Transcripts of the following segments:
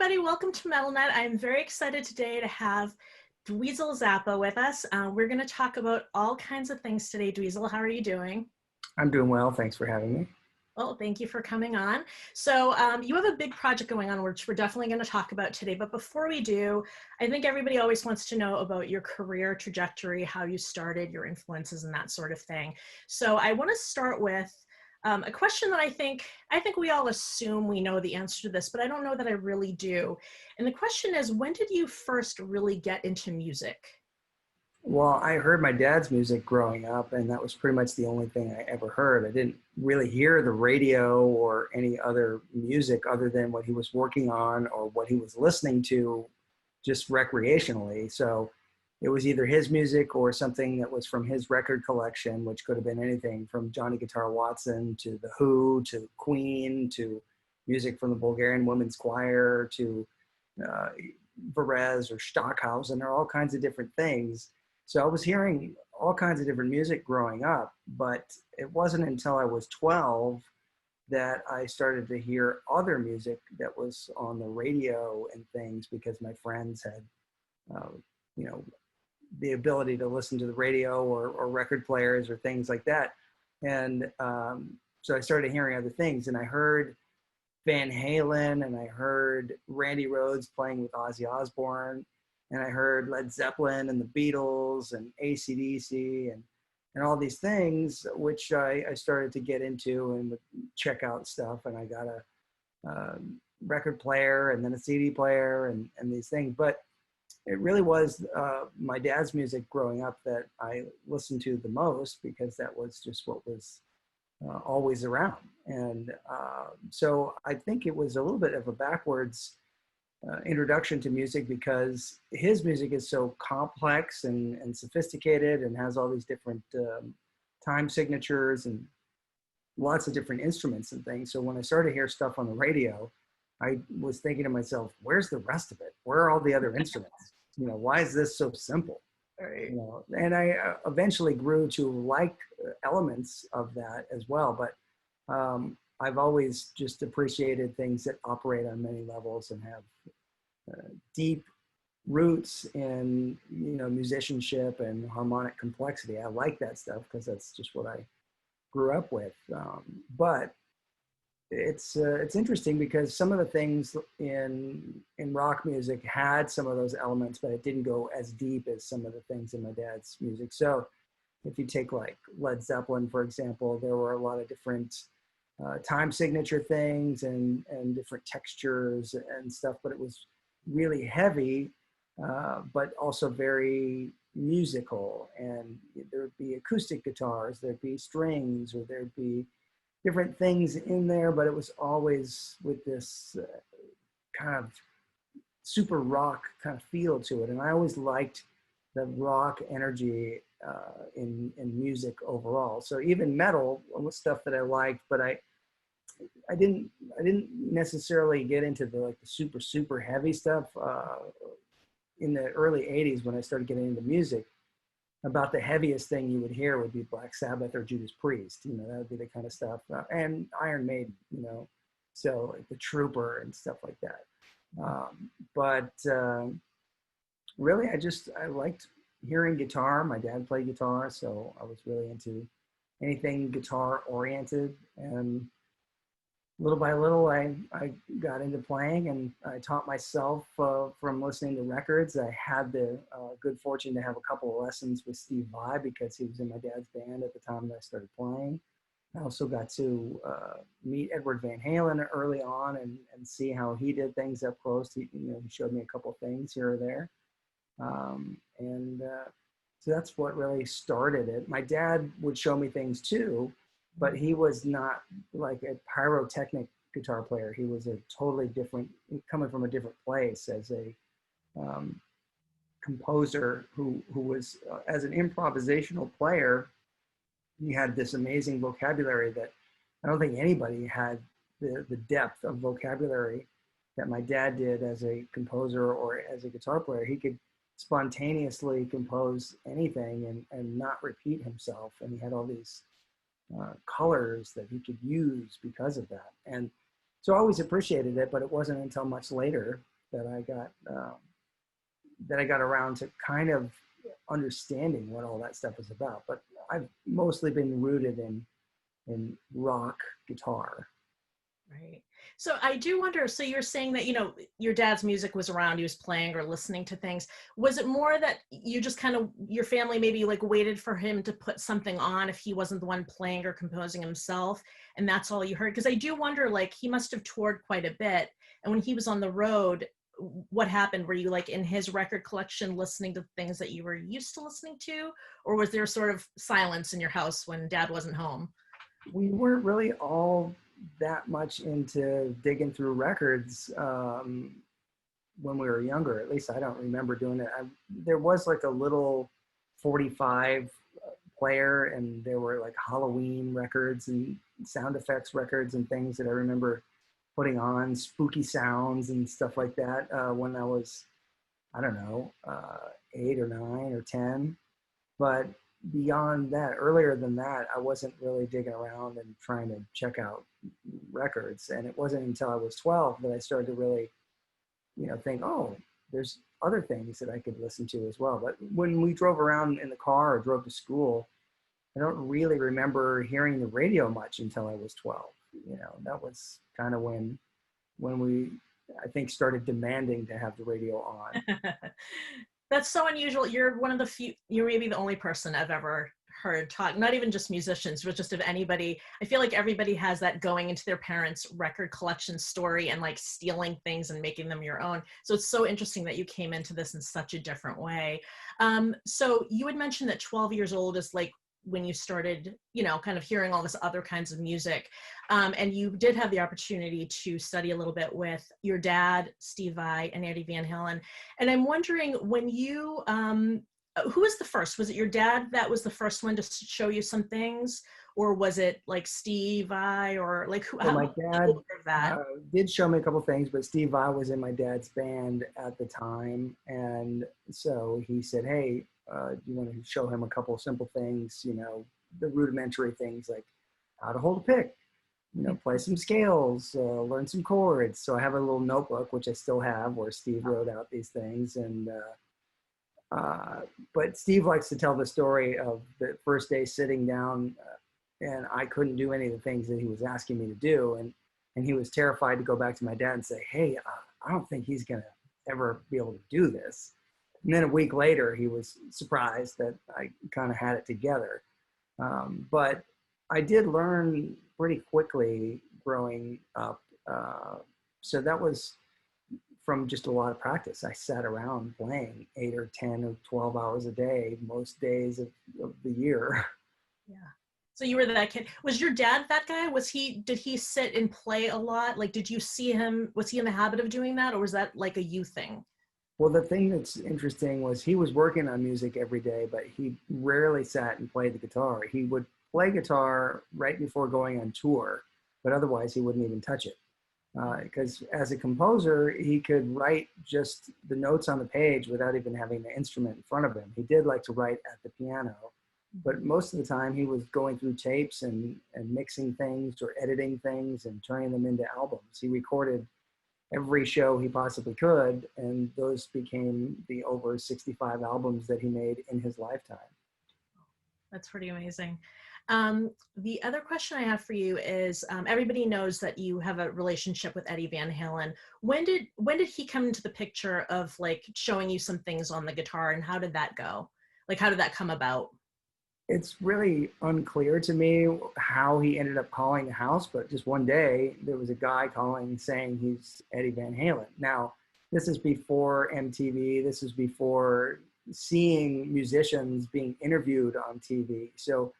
everybody. Welcome to MetalNet. I'm very excited today to have Dweezil Zappa with us. We're going to talk about all kinds of things today. Dweezil, how are you doing? I'm doing well. Thanks for having me. Well, thank you for coming on. So you have a big project going on, which we're definitely going to talk about today. But before we do, I think everybody always wants to know about your career trajectory, how you started, your influences, and that sort of thing. So I want to start with a question that I think we all assume we know the answer to this, but I don't know that I really do. And the question is, when did you first really get into music? Well, I heard my dad's music growing up, and that was pretty much the only thing I ever heard. I didn't really hear the radio or any other music other than what he was working on or what he was listening to just recreationally. So it was either his music or something that was from his record collection, which could have been anything from Johnny Guitar Watson to The Who to Queen to music from the Bulgarian Women's Choir to uh, Varese or Stockhausen or all kinds of different things. So I was hearing all kinds of different music growing up, but it wasn't until I was 12 that I started to hear other music that was on the radio and things because my friends had, uh, you know, the ability to listen to the radio or record players or things like that. And so I started hearing other things, and I heard Van Halen, and I heard Randy Rhoads playing with Ozzy Osbourne, and I heard Led Zeppelin and the Beatles and AC/DC and all these things, which I started to get into and would check out stuff. And I got a record player and then a CD player and these things. But it really was my dad's music growing up that I listened to the most because that was just what was always around. And so I think it was a little bit of a backwards introduction to music because his music is so complex and sophisticated and has all these different time signatures and lots of different instruments and things. So when I started to hear stuff on the radio, I was thinking to myself, where's the rest of it? Where are all the other instruments? Why is this so simple? Right. And I eventually grew to like elements of that as well. But I've always just appreciated things that operate on many levels and have deep roots in musicianship and harmonic complexity. I like that stuff because that's just what I grew up with. But it's interesting because some of the things in rock music had some of those elements, but it didn't go as deep as some of the things in my dad's music. So if you take like Led Zeppelin, for example, there were a lot of different time signature things and different textures and stuff, but it was really heavy, but also very musical. And there'd be acoustic guitars, there'd be strings, or there'd be different things in there, but it was always with this kind of super rock kind of feel to it. And I always liked the rock energy in music overall. So even metal was stuff that I liked, but I didn't necessarily get into the super heavy stuff in the early 80s when I started getting into music. About the heaviest thing you would hear would be Black Sabbath or Judas Priest. That would be the kind of stuff, and Iron Maiden. So like the Trooper and stuff like that. But really, I liked hearing guitar. My dad played guitar, so I was really into anything guitar oriented. And little by little, I got into playing, and I taught myself from listening to records. I had the good fortune to have a couple of lessons with Steve Vai because he was in my dad's band at the time that I started playing. I also got to meet Edward Van Halen early on and see how he did things up close. He showed me a couple of things here or there. So that's what really started it. My dad would show me things too, but he was not like a pyrotechnic guitar player. He was a totally different, coming from a different place as a composer who was, as an improvisational player, he had this amazing vocabulary that I don't think anybody had the depth of vocabulary that my dad did as a composer or as a guitar player. He could spontaneously compose anything and not repeat himself. And he had all these colors that he could use because of that. And so I always appreciated it, but it wasn't until much later that I got around to kind of understanding what all that stuff is about. But I've mostly been rooted in rock guitar. Right. So I do wonder, so you're saying that, your dad's music was around, he was playing or listening to things. Was it more that you just kind of, your family maybe like waited for him to put something on if he wasn't the one playing or composing himself, and that's all you heard? Because I do wonder, like, he must have toured quite a bit. And when he was on the road, what happened? Were you like in his record collection listening to things that you were used to listening to? Or was there sort of silence in your house when dad wasn't home? We weren't really all that much into digging through records when we were younger. At least I don't remember doing it. There was like a little 45 player, and there were like Halloween records and sound effects records and things that I remember putting on, spooky sounds and stuff like that when I was, I don't know, 8 or 9 or 10. But beyond that, earlier than that, I wasn't really digging around and trying to check out records. And it wasn't until I was 12 that I started to really, think, oh, there's other things that I could listen to as well. But when we drove around in the car or drove to school, I don't really remember hearing the radio much until I was 12. That was kind of when we, I think, started demanding to have the radio on. That's so unusual. You're one of the few, you're maybe the only person I've ever heard talk, not even just musicians, but just of anybody. I feel like everybody has that going into their parents' record collection story and like stealing things and making them your own. So it's so interesting that you came into this in such a different way. So you had mentioned that 12 years old is like when you started, kind of hearing all this other kinds of music. And you did have the opportunity to study a little bit with your dad, Steve Vai, and Eddie Van Halen. And I'm wondering, when you, who was the first? Was it your dad that was the first one to show you some things? Or was it like Steve Vai, or like who? So my dad that? did show me a couple things, but Steve Vai was in my dad's band at the time. And so he said, hey, do you want to show him a couple of simple things, the rudimentary things like how to hold a pick, play some scales, learn some chords. So I have a little notebook, which I still have, where Steve wrote out these things. And but Steve likes to tell the story of the first day sitting down and I couldn't do any of the things that he was asking me to do. And he was terrified to go back to my dad and say, hey, I don't think he's going to ever be able to do this. And then a week later, he was surprised that I kind of had it together. But I did learn pretty quickly growing up. So that was from just a lot of practice. I sat around playing 8 or 10 or 12 hours a day, most days of the year. Yeah. So you were that kid. Was your dad that guy? Did he sit and play a lot? Like, did you see him, was he in the habit of doing that? Or was that like a you thing? Well, the thing that's interesting was he was working on music every day, but he rarely sat and played the guitar. He would play guitar right before going on tour, but otherwise he wouldn't even touch it. Because as a composer, he could write just the notes on the page without even having the instrument in front of him. He did like to write at the piano, but most of the time he was going through tapes and mixing things or editing things and turning them into albums. He recorded every show he possibly could, and those became the over 65 albums that he made in his lifetime. That's pretty amazing. The other question I have for you is, everybody knows that you have a relationship with Eddie Van Halen. When did he come into the picture of like showing you some things on the guitar, and how did that go? Like, how did that come about? It's really unclear to me how he ended up calling the house, but just one day there was a guy calling saying he's Eddie Van Halen. Now, this is before MTV. This is before seeing musicians being interviewed on TV. So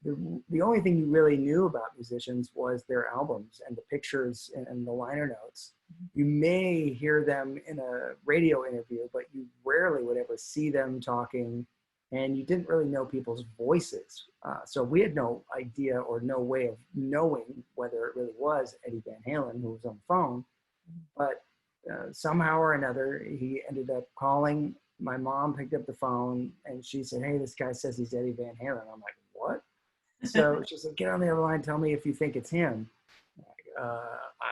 the only thing you really knew about musicians was their albums and the pictures and the liner notes. You may hear them in a radio interview, but you rarely would ever see them talking, and you didn't really know people's voices. So we had no idea or no way of knowing whether it really was Eddie Van Halen who was on the phone. But somehow or another, he ended up calling. My mom picked up the phone and she said, hey, this guy says he's Eddie Van Halen. I'm like, what? So she said, get on the other line, tell me if you think it's him.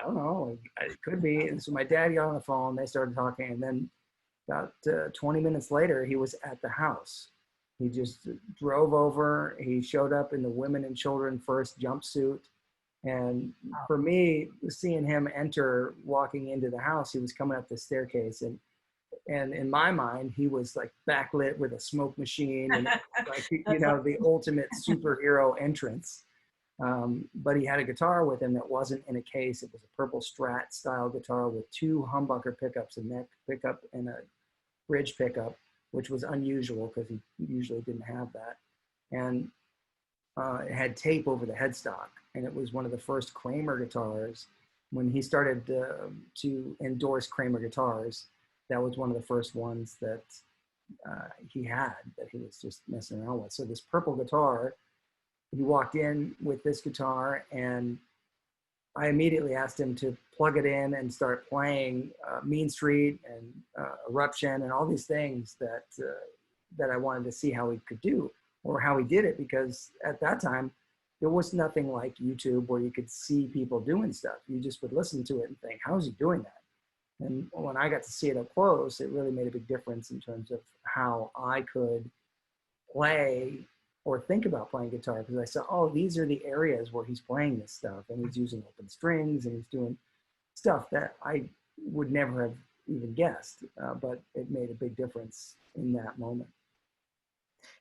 I don't know, it could be. And so my dad got on the phone, they started talking, and then about 20 minutes later, he was at the house. He just drove over. He showed up in the women and children first jumpsuit. And for me, seeing him enter, walking into the house, he was coming up the staircase. And in my mind, he was like backlit with a smoke machine and like, you know, the ultimate superhero entrance. But he had a guitar with him that wasn't in a case. It was a purple Strat style guitar with 2 humbucker pickups, a neck pickup and a bridge pickup, which was unusual because he usually didn't have that. And it had tape over the headstock. And it was one of the first Kramer guitars. When he started to endorse Kramer guitars, that was one of the first ones that he had that he was just messing around with. So this purple guitar, he walked in with this guitar, and I immediately asked him to plug it in and start playing Mean Street and Eruption and all these things that I wanted to see how he could do or how he did it, because at that time, there was nothing like YouTube where you could see people doing stuff. You just would listen to it and think, how is he doing that? And when I got to see it up close, it really made a big difference in terms of how I could play or think about playing guitar, because I saw, oh, these are the areas where he's playing this stuff, and he's using open strings and he's doing stuff that I would never have even guessed, but it made a big difference in that moment.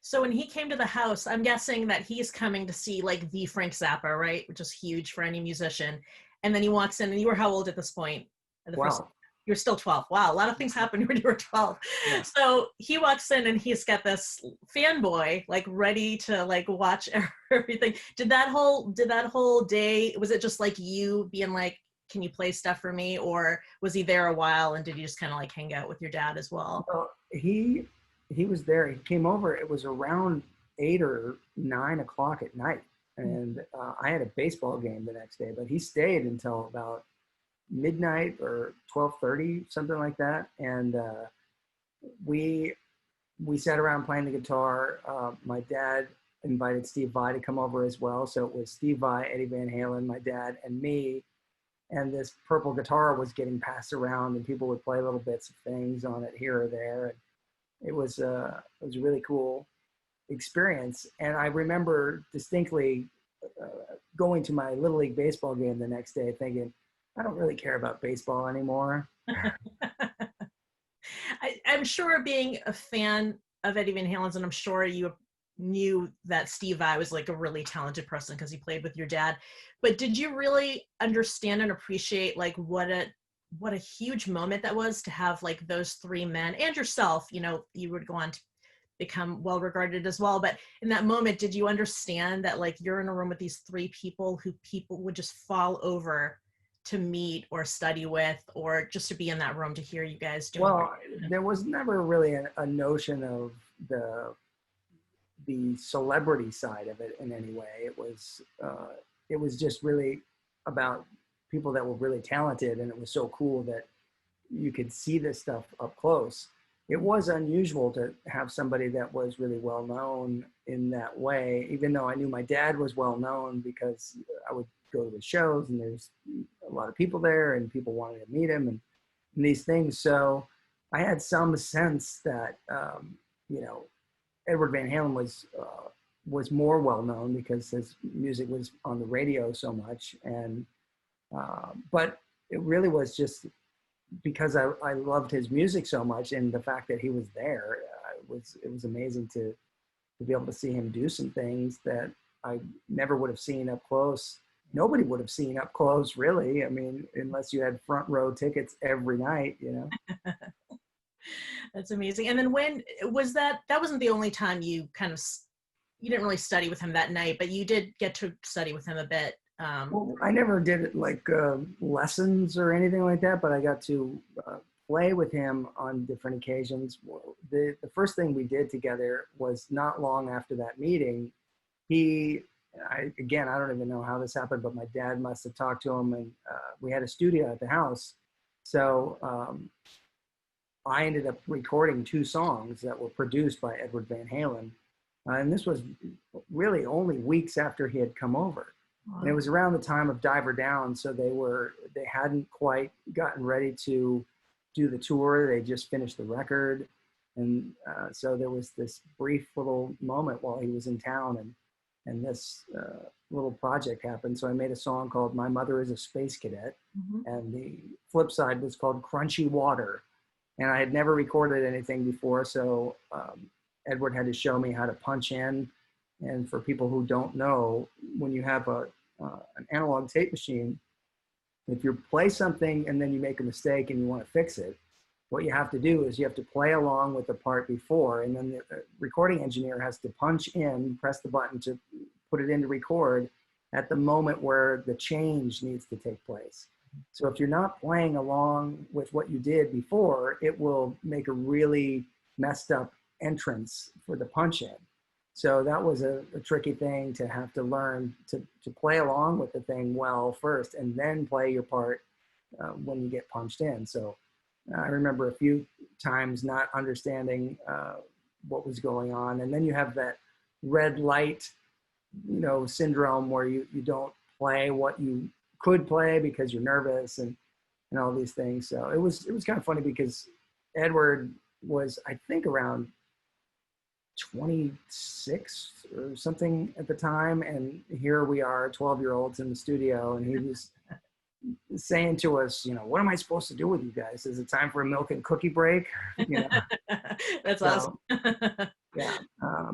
So when he came to the house, I'm guessing that he's coming to see like the Frank Zappa, right? Which is huge for any musician. And then he walks in, and you were how old at this point? Wow. You were still 12. Wow, a lot of things happened when you were 12. Yeah. So he walks in and he's got this fanboy like ready to like watch everything. Did that whole day, was it just like you being like, can you play stuff for me? Or was he there a while, and did you just kind of like hang out with your dad as well? Well, he was there. He came over. It was around 8 or 9 o'clock at night. And I had a baseball game the next day, but he stayed until about midnight or 12:30, something like that. And we sat around playing the guitar. My dad invited Steve Vai to come over as well. So it was Steve Vai, Eddie Van Halen, my dad, and me. And this purple guitar was getting passed around, and people would play little bits of things on it here or there. And it was a really cool experience. And I remember distinctly going to my Little League baseball game the next day thinking, I don't really care about baseball anymore. I'm sure, being a fan of Eddie Van Halen's, and I'm sure you knew that Steve Vai was like a really talented person because he played with your dad. But did you really understand and appreciate like what a huge moment that was to have like those 3 men and yourself? You know, you would go on to become well regarded as well. But in that moment, did you understand that like you're in a room with these 3 people who people would just fall over to meet or study with, or just to be in that room to hear you guys doing? Well, there was never really a notion of the celebrity side of it in any way. It was just really about people that were really talented, and it was so cool that you could see this stuff up close. It was unusual to have somebody that was really well known in that way, even though I knew my dad was well known because I would go to the shows and there's a lot of people there and people wanted to meet him and these things. So I had some sense that, you know, Edward Van Halen was more well known because his music was on the radio so much. And, but it really was just because I loved his music so much, and the fact that he was there, it was amazing to be able to see him do some things that I never would have seen up close. Nobody would have seen up close, really. I mean, unless you had front row tickets every night, you know. That's amazing. And then when was that? That wasn't the only time you you didn't really study with him that night, but you did get to study with him a bit. Well, I never did it like lessons or anything like that, but I got to play with him on different occasions. The first thing we did together was not long after that meeting. I don't even know how this happened, but my dad must have talked to him, and we had a studio at the house. So I ended up recording 2 songs that were produced by Edward Van Halen. And this was really only weeks after he had come over. And it was around the time of Diver Down, so they hadn't quite gotten ready to do the tour. They just finished the record, and so there was this brief little moment while he was in town, and this little project happened. So I made a song called "My Mother Is a Space Cadet," and the flip side was called "Crunchy Water." And I had never recorded anything before, so Edward had to show me how to punch in. And for people who don't know, when you have an analog tape machine, if you play something and then you make a mistake and you want to fix it, what you have to do is you have to play along with the part before, and then the recording engineer has to punch in, press the button to put it in to record at the moment where the change needs to take place. So if you're not playing along with what you did before, it will make a really messed up entrance for the punch in. So that was a tricky thing to have to learn to play along with the thing well first, and then play your part when you get punched in. So I remember a few times not understanding what was going on. And then you have that red light, syndrome where you don't play what you could play because you're nervous and all these things. So it was kind of funny because Edward was, I think, around 26 or something at the time, and here we are 12-year-olds in the studio, and he was saying to us, what am I supposed to do with you guys? Is it time for a milk and cookie break? That's awesome. Yeah,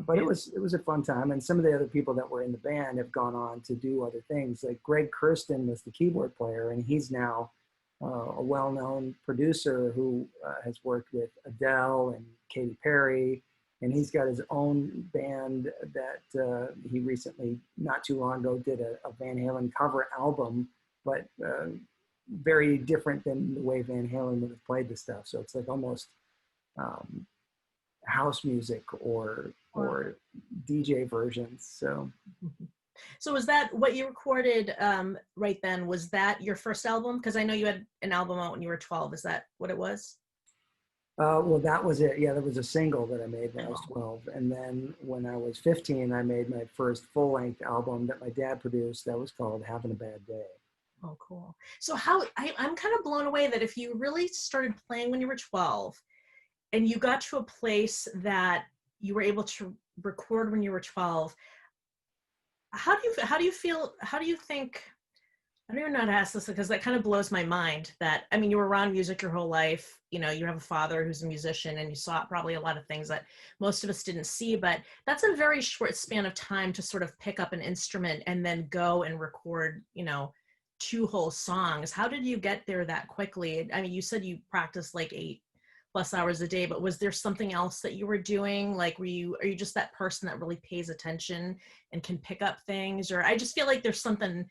but it was a fun time, and some of the other people that were in the band have gone on to do other things. Like Greg Kirsten was the keyboard player, and he's now a well-known producer who has worked with Adele and Katy Perry, and he's got his own band that he recently, not too long ago, did a Van Halen cover album, but very different than the way Van Halen would have played the stuff. So it's like almost house music or DJ versions. So was that what you recorded right then? Was that your first album? Because I know you had an album out when you were 12. Is that what it was? Well, that was it. Yeah, that was a single that I made when I was 12. And then when I was 15, I made my first full-length album that my dad produced. That was called Having a Bad Day. Oh, cool. So I'm kind of blown away that if you really started playing when you were 12 and you got to a place that you were able to record when you were 12, how do you feel, how do you think, I don't even know how to ask this because that kind of blows my mind that, I mean, you were around music your whole life, you have a father who's a musician and you saw probably a lot of things that most of us didn't see, but that's a very short span of time to sort of pick up an instrument and then go and record, 2 whole songs. How did you get there that quickly? I mean, you said you practiced like 8+ hours a day, but was there something else that you were doing? Like, are you just that person that really pays attention and can pick up things? Or I just feel like there's something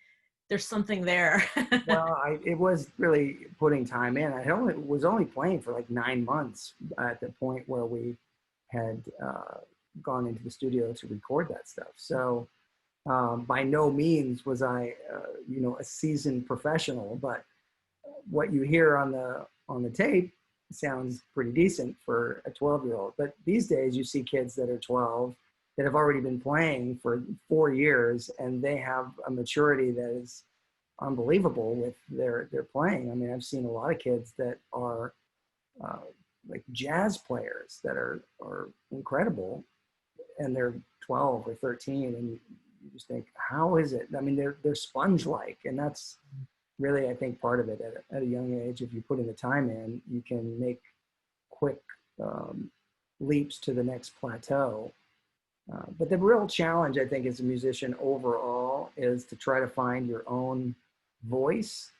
there. Well, it was really putting time in. I was only playing for like 9 months at the point where we had gone into the studio to record that stuff. So by no means was I, a seasoned professional, but what you hear on the tape sounds pretty decent for a 12-year-old. But these days you see kids that are 12 that have already been playing for 4 years, and they have a maturity that is unbelievable with their playing. I mean, I've seen a lot of kids that are like jazz players that are incredible, and they're 12 or 13, and you just think, how is it? I mean, they're sponge-like, and that's really, I think, part of it. At a young age, if you put in the time in, you can make quick leaps to the next plateau. But the real challenge, I think, as a musician overall is to try to find your own voice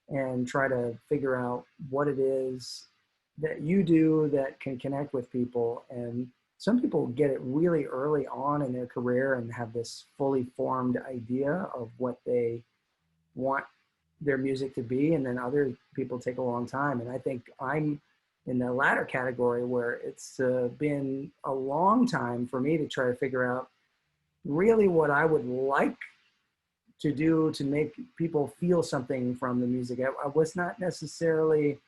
and try to figure out what it is that you do that can connect with people. And some people get it really early on in their career and have this fully formed idea of what they want their music to be. And then other people take a long time. And I think I'm in the latter category where it's been a long time for me to try to figure out really what I would like to do to make people feel something from the music. I was not necessarily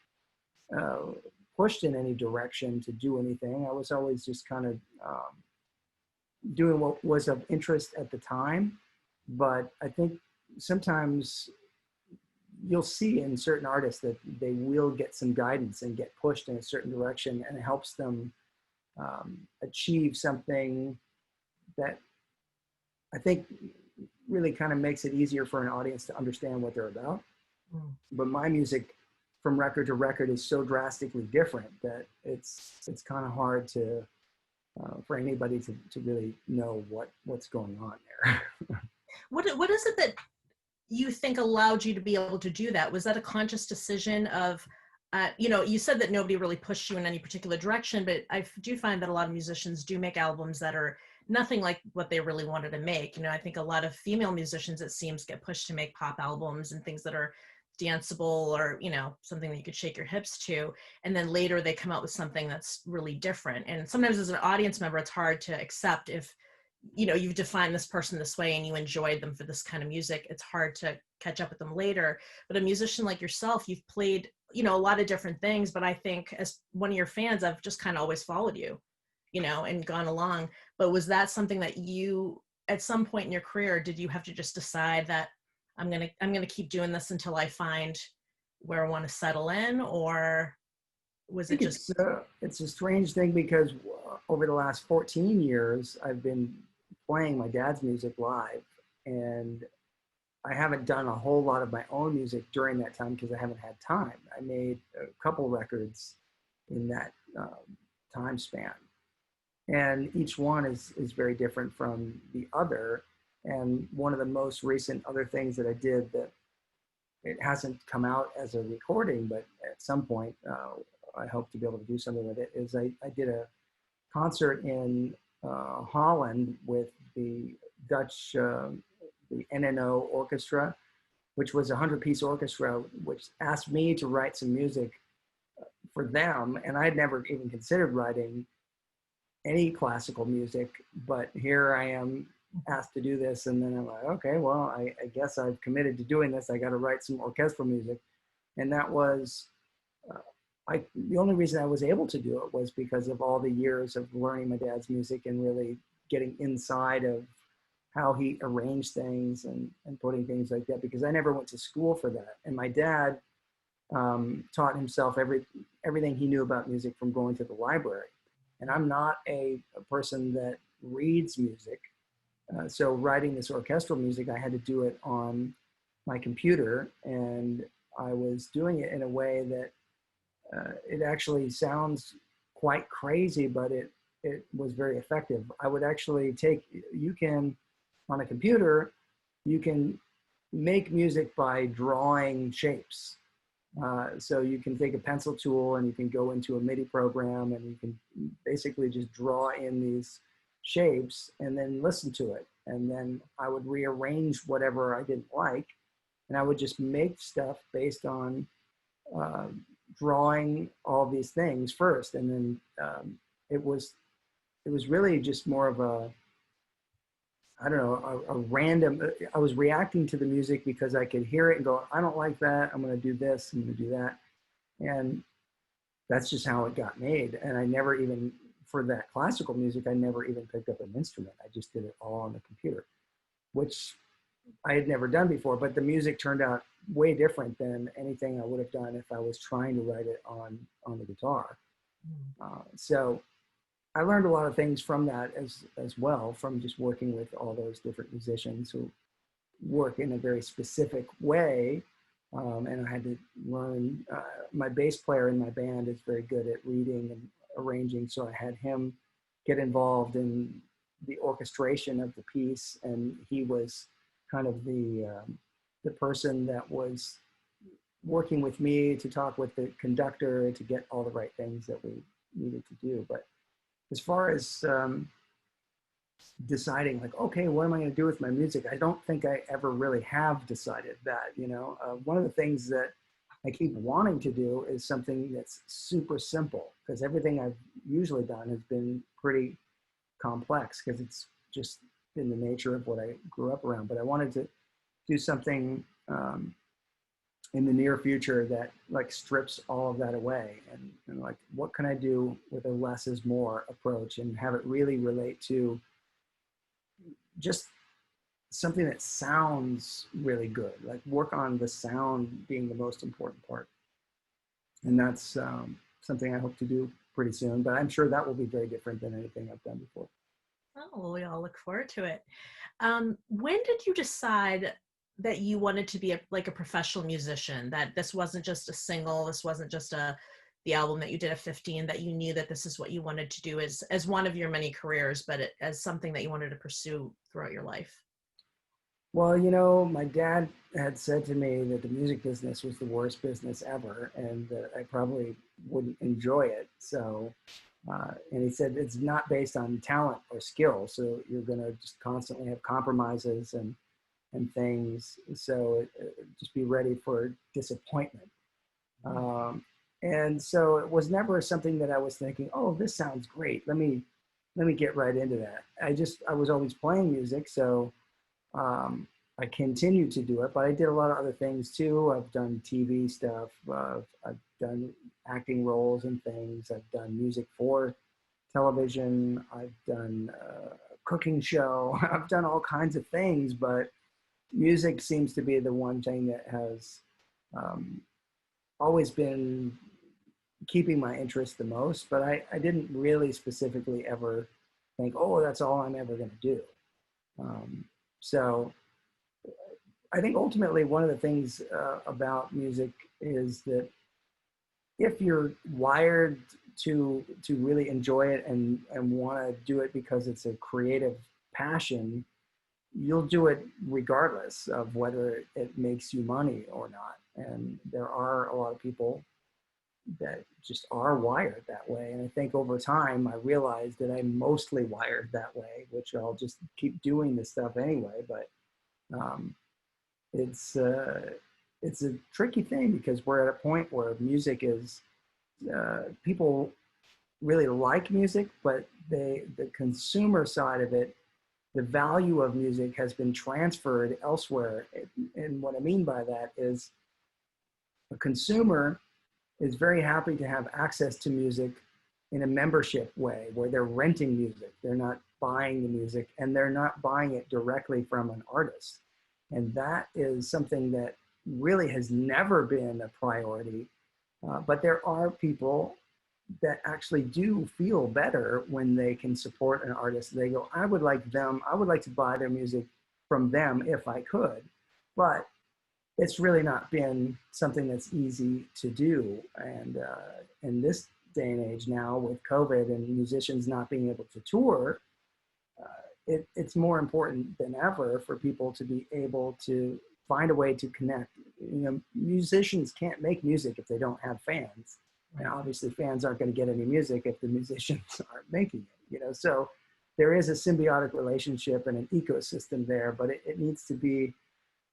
pushed in any direction to do anything. I was always just kind of doing what was of interest at the time. But I think sometimes you'll see in certain artists that they will get some guidance and get pushed in a certain direction, and it helps them achieve something that I think really kind of makes it easier for an audience to understand what they're about. Mm. But my music from record to record is so drastically different that it's kind of hard to for anybody to really know what's going on there. What is it that you think allowed you to be able to do that? Was that a conscious decision of, you know, you said that nobody really pushed you in any particular direction, but I do find that a lot of musicians do make albums that are nothing like what they really wanted to make. You know, I think a lot of female musicians, it seems, get pushed to make pop albums and things that are danceable or, you know, something that you could shake your hips to. And then later they come out with something that's really different. And sometimes as an audience member, it's hard to accept if, you know, you've defined this person this way and you enjoyed them for this kind of music. It's hard to catch up with them later. But a musician like yourself, you've played, you know, a lot of different things, but I think as one of your fans, I've just kind of always followed you, you know, and gone along. But was that something that you, at some point in your career, did you have to just decide that I'm gonna keep doing this until I find where I want to settle in, or was it just? It's a strange thing because over the last 14 years, I've been playing my dad's music live, and I haven't done a whole lot of my own music during that time because I haven't had time. I made a couple records in that time span, and each one is very different from the other. And one of the most recent other things that I did that it hasn't come out as a recording, but at some point I hope to be able to do something with it, is I did a concert in Holland with the Dutch, the NNO Orchestra, which was a 100-piece orchestra, which asked me to write some music for them. And I had never even considered writing any classical music, but here I am asked to do this. And then I'm like, okay, well, I guess I've committed to doing this. I got to write some orchestral music. And that was, the only reason I was able to do it was because of all the years of learning my dad's music and really getting inside of how he arranged things and putting things like that, because I never went to school for that. And my dad taught himself everything he knew about music from going to the library. And I'm not a person that reads music. So writing this orchestral music, I had to do it on my computer, and I was doing it in a way that it actually sounds quite crazy, but it was very effective. I would actually on a computer, you can make music by drawing shapes. So you can take a pencil tool and you can go into a MIDI program and you can basically just draw in these shapes and then listen to it. And then I would rearrange whatever I didn't like, and I would just make stuff based on drawing all these things first. And then it was really just more of a, I don't know, a random, I was reacting to the music because I could hear it and go, I don't like that, I'm gonna do this, I'm gonna do that. And that's just how it got made. And I never even, for that classical music, I never even picked up an instrument. I just did it all on the computer, which I had never done before, but the music turned out way different than anything I would have done if I was trying to write it on the guitar. So I learned a lot of things from that as well, from just working with all those different musicians who work in a very specific way. And I had to learn, my bass player in my band is very good at reading and arranging, so I had him get involved in the orchestration of the piece, and he was kind of the person that was working with me to talk with the conductor to get all the right things that we needed to do. But as far as deciding, like, okay, what am I going to do with my music? I don't think I ever really have decided that, you know. One of the things that I keep wanting to do is something that's super simple, because everything I've usually done has been pretty complex because it's just in the nature of what I grew up around. But I wanted to do something in the near future that like strips all of that away, and like, what can I do with a less is more approach and have it really relate to just something that sounds really good, like work on the sound being the most important part. And that's something I hope to do pretty soon, but I'm sure that will be very different than anything I've done before. Oh, well, we all look forward to it. When did you decide that you wanted to be like a professional musician, that this wasn't just a single, this wasn't just the album that you did at 15, that you knew that this is what you wanted to do as one of your many careers, but as something that you wanted to pursue throughout your life? Well, you know, my dad had said to me that the music business was the worst business ever, and that I probably wouldn't enjoy it. So, and he said it's not based on talent or skill, so you're going to just constantly have compromises and things. So just be ready for disappointment. And so it was never something that I was thinking, oh, this sounds great. Let me get right into that. I was always playing music, so I continued to do it, but I did a lot of other things too. I've done TV stuff. I've done acting roles and things. I've done music for television. I've done a cooking show. I've done all kinds of things, but music seems to be the one thing that has always been keeping my interest the most. But I didn't really specifically ever think, oh, that's all I'm ever going to do. So I think ultimately one of the things about music is that if you're wired to really enjoy it and want to do it because it's a creative passion, you'll do it regardless of whether it makes you money or not. And there are a lot of people that just are wired that way. And I think over time, I realized that I'm mostly wired that way, which I'll just keep doing this stuff anyway. But it's a tricky thing because we're at a point where music is, people really like music, but the consumer side of it, the value of music has been transferred elsewhere. And what I mean by that is a consumer is very happy to have access to music in a membership way where they're renting music. They're not buying the music, and they're not buying it directly from an artist. And that is something that really has never been a priority. But there are people that actually do feel better when they can support an artist. They go, I would like to buy their music from them if I could. But it's really not been something that's easy to do. And in this day and age now, with COVID and musicians not being able to tour, it's more important than ever for people to be able to find a way to connect. You know, musicians can't make music if they don't have fans. And obviously fans aren't going to get any music if the musicians aren't making it, you know. So there is a symbiotic relationship and an ecosystem there, but it needs to be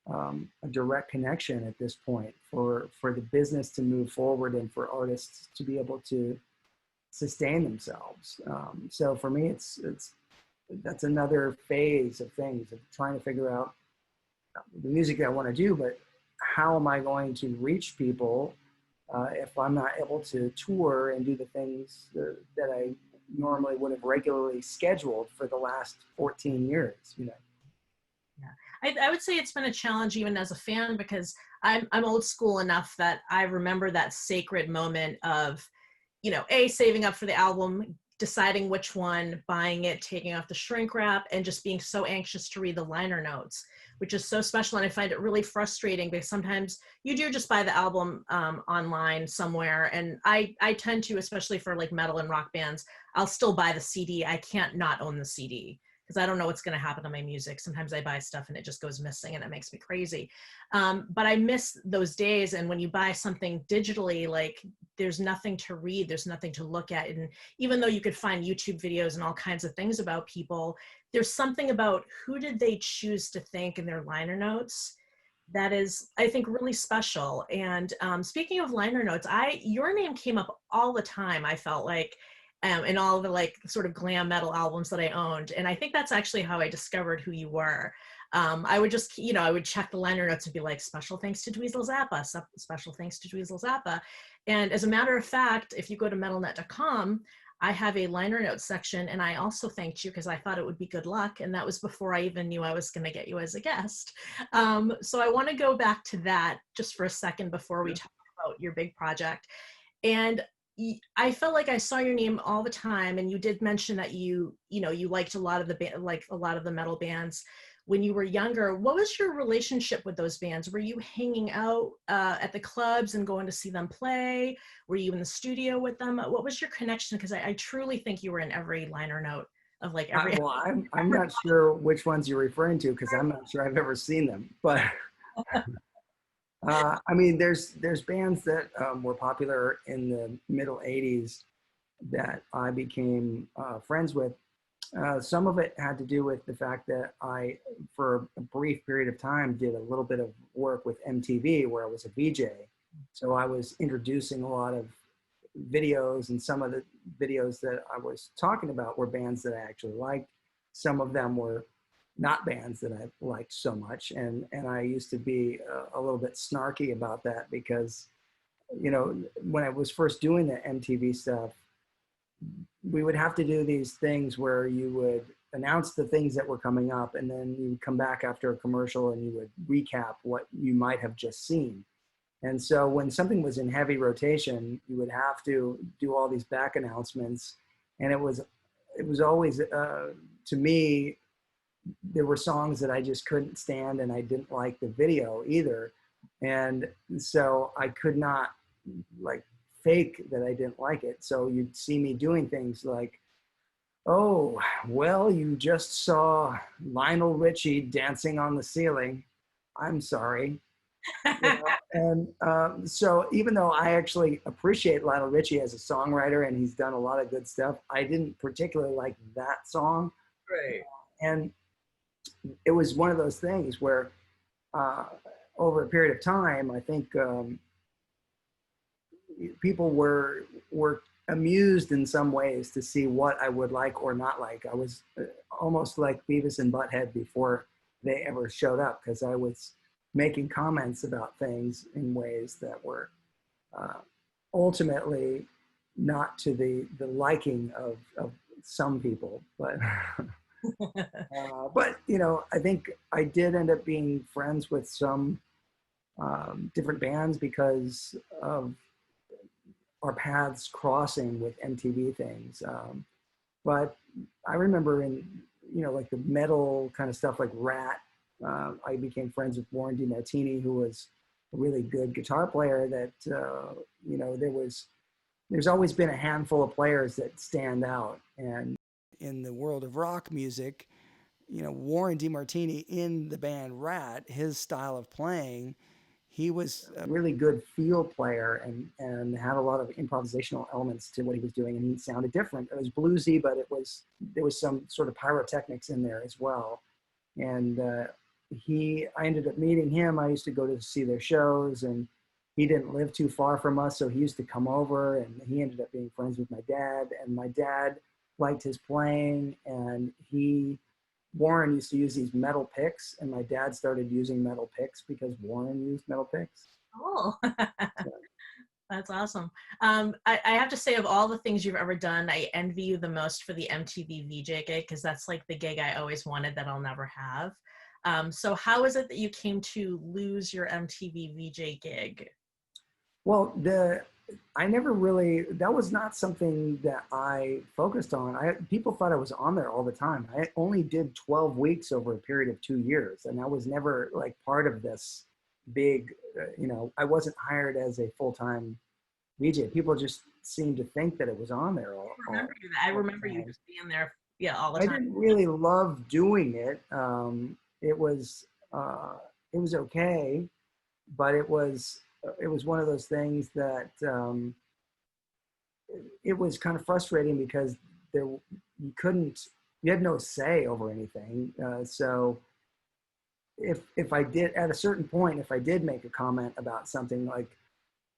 a direct connection at this point for the business to move forward and for artists to be able to sustain themselves. So for me, that's another phase of things, of trying to figure out the music that I want to do, but how am I going to reach people if I'm not able to tour and do the things that I normally would have regularly scheduled for the last 14 years, you know? Yeah, I would say it's been a challenge even as a fan, because I'm old school enough that I remember that sacred moment of, you know, saving up for the album, deciding which one, buying it, taking off the shrink wrap, and just being so anxious to read the liner notes, which is so special. And I find it really frustrating because sometimes you do just buy the album online somewhere. And I tend to, especially for like metal and rock bands, I'll still buy the CD. I can't not own the CD because I don't know what's going to happen to my music. Sometimes I buy stuff and it just goes missing and it makes me crazy. But I miss those days. And when you buy something digitally, like there's nothing to read, there's nothing to look at. And even though you could find YouTube videos and all kinds of things about people, there's something about who did they choose to thank in their liner notes that is, I think, really special. And speaking of liner notes, your name came up all the time, I felt like, in all the like sort of glam metal albums that I owned. And I think that's actually how I discovered who you were. I would just, you know, I would check the liner notes and be like, special thanks to Dweezil Zappa, special thanks to Dweezil Zappa. And as a matter of fact, if you go to metalnet.com, I have a liner note section, and I also thanked you because I thought it would be good luck, and that was before I even knew I was going to get you as a guest. So I want to go back to that just for a second before we talk about your big project. And I felt like I saw your name all the time, and you did mention that you liked a lot of the metal bands when you were younger. What was your relationship with those bands? Were you hanging out at the clubs and going to see them play? Were you in the studio with them? What was your connection? Because I truly think you were in every liner note of like every. Well, I'm not sure which ones you're referring to because I'm not sure I've ever seen them. But I mean, there's bands that were popular in the middle '80s that I became friends with. Some of it had to do with the fact that I, for a brief period of time, did a little bit of work with MTV where I was a VJ. So I was introducing a lot of videos, and some of the videos that I was talking about were bands that I actually liked. Some of them were not bands that I liked so much. And I used to be a little bit snarky about that because, you know, when I was first doing the MTV stuff, we would have to do these things where you would announce the things that were coming up, and then you would come back after a commercial and you would recap what you might have just seen. And so when something was in heavy rotation, you would have to do all these back announcements. And it was always, to me, there were songs that I just couldn't stand, and I didn't like the video either. And so I could not like fake that I didn't like it. So you'd see me doing things like, oh, well, you just saw Lionel Richie dancing on the ceiling. I'm sorry. You know? And so even though I actually appreciate Lionel Richie as a songwriter and he's done a lot of good stuff, I didn't particularly like that song. Right. And it was one of those things where over a period of time, I think people were amused in some ways to see what I would like or not like. I was almost like Beavis and Butthead before they ever showed up, because I was making comments about things in ways that were ultimately not to the liking of some people. But but you know, I think I did end up being friends with some different bands because of our paths crossing with MTV things. But I remember in, you know, like the metal kind of stuff like Rat, I became friends with Warren DeMartini, who was a really good guitar player that, you know, there's always been a handful of players that stand out. And in the world of rock music, you know, Warren DeMartini in the band Rat, his style of playing, he was a really good field player and had a lot of improvisational elements to what he was doing, and he sounded different. It was bluesy, but there was some sort of pyrotechnics in there as well. And I ended up meeting him. I used to go to see their shows, and he didn't live too far from us, so he used to come over, and he ended up being friends with my dad, and my dad liked his playing, and Warren used to use these metal picks, and my dad started using metal picks because Warren used metal picks. Oh, that's awesome. I have to say, of all the things you've ever done, I envy you the most for the MTV Veejay gig, because that's like the gig I always wanted that I'll never have. So how is it that you came to lose your MTV Veejay gig? Well, I never really, that was not something that I focused on. People thought I was on there all the time. I only did 12 weeks over a period of 2 years, and I was never like part of this big, you know, I wasn't hired as a full-time VJ. People just seemed to think that it was on there I remember you just being there, yeah, all the time. I didn't really love doing it. It was okay, but it was one of those things that it was kind of frustrating because you had no say over anything. So if I did, at a certain point, if I did make a comment about something, like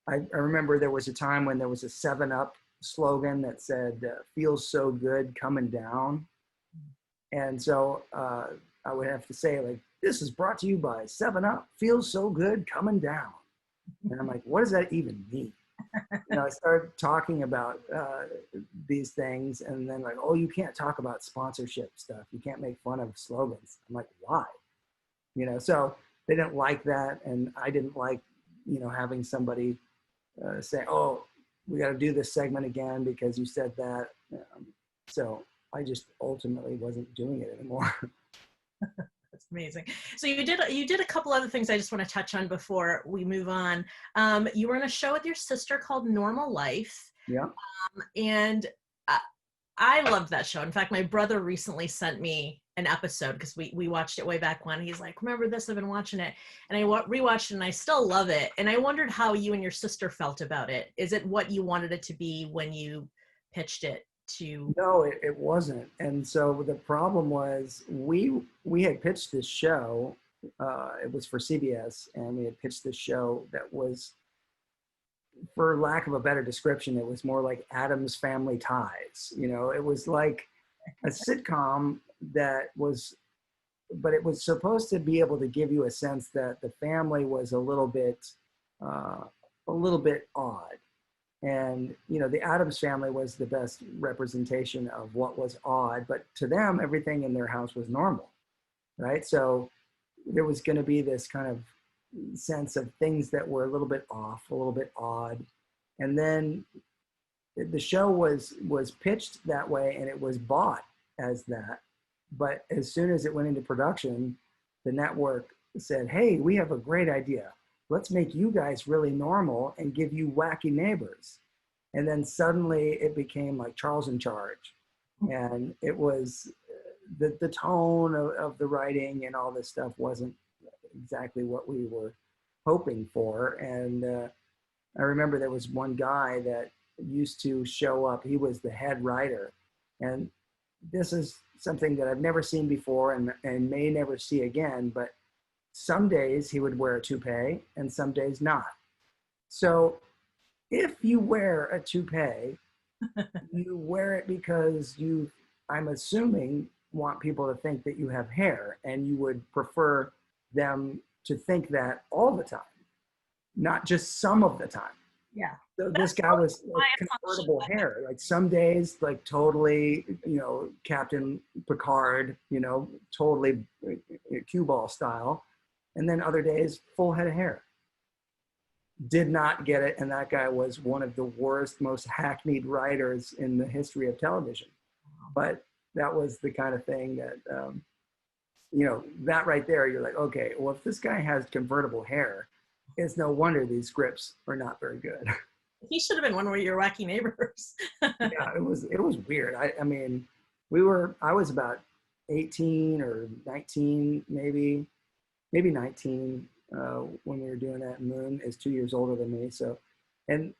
I remember there was a time when there was a 7-Up slogan that said, feels so good coming down. And so I would have to say, like, this is brought to you by 7-Up, feels so good coming down. And I'm like, what does that even mean? I started talking about these things, and then like, oh, you can't talk about sponsorship stuff. You can't make fun of slogans. I'm like, why? So they didn't like that, and I didn't like, having somebody say, oh, we got to do this segment again because you said that. So I just ultimately wasn't doing it anymore. That's amazing. So you did a couple other things I just want to touch on before we move on. You were in a show with your sister called Normal Life. Yeah. And I loved that show. In fact, my brother recently sent me an episode because we watched it way back when. He's like, remember this? I've been watching it. And I rewatched it and I still love it. And I wondered how you and your sister felt about it. Is it what you wanted it to be when you pitched it to? No, it wasn't. And so the problem was we had pitched this show. It was for CBS, and we had pitched this show that was, for lack of a better description, it was more like Addams Family Ties. It was like a sitcom but it was supposed to be able to give you a sense that the family was a little bit odd. And, the Addams family was the best representation of what was odd, but to them, everything in their house was normal, right? So there was going to be this kind of sense of things that were a little bit off, a little bit odd. And then the show was pitched that way, and it was bought as that. But as soon as it went into production, the network said, hey, we have a great idea. Let's make you guys really normal and give you wacky neighbors. And then suddenly it became like Charles in Charge. And it was the tone of the writing and all this stuff wasn't exactly what we were hoping for. And I remember there was one guy that used to show up. He was the head writer. And this is something that I've never seen before and may never see again, but some days he would wear a toupee and some days not. So if you wear a toupee, you wear it because I'm assuming, want people to think that you have hair, and you would prefer them to think that all the time, not just some of the time. Yeah. So this guy was like convertible hair, like some days like totally, Captain Picard, totally cue ball style. And then other days, full head of hair. Did not get it. And that guy was one of the worst, most hackneyed writers in the history of television. But that was the kind of thing that, that right there, you're like, okay, well, if this guy has convertible hair, it's no wonder these scripts are not very good. He should have been one of your wacky neighbors. Yeah, it was weird. I mean, I was about 18 or 19, maybe 19 when we were doing that. Moon is 2 years older than me. So, and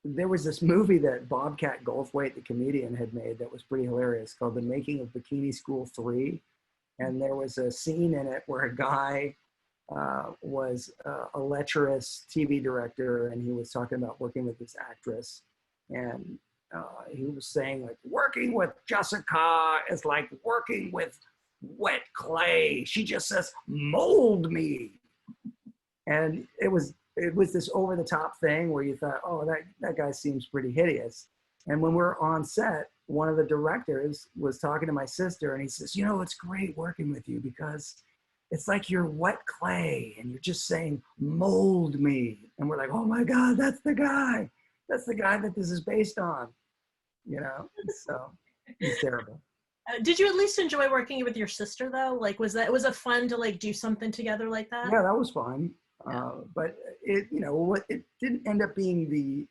there was this movie that Bobcat Goldthwait, the comedian, had made that was pretty hilarious called The Making of Bikini School 3. And there was a scene in it where a guy was a lecherous TV director, and he was talking about working with this actress. And he was saying, like, working with Jessica is like working with wet clay. She just says, mold me. And it was this over the top thing where you thought, oh, that guy seems pretty hideous. And when we're on set, one of the directors was talking to my sister, and he says, it's great working with you because it's like you're wet clay and you're just saying, mold me. And we're like, oh my God, that's the guy. That's the guy that this is based on, so it's terrible. Did you at least enjoy working with your sister though? Like, was it fun to like do something together like that? Yeah, that was fun. Yeah. But it didn't end up being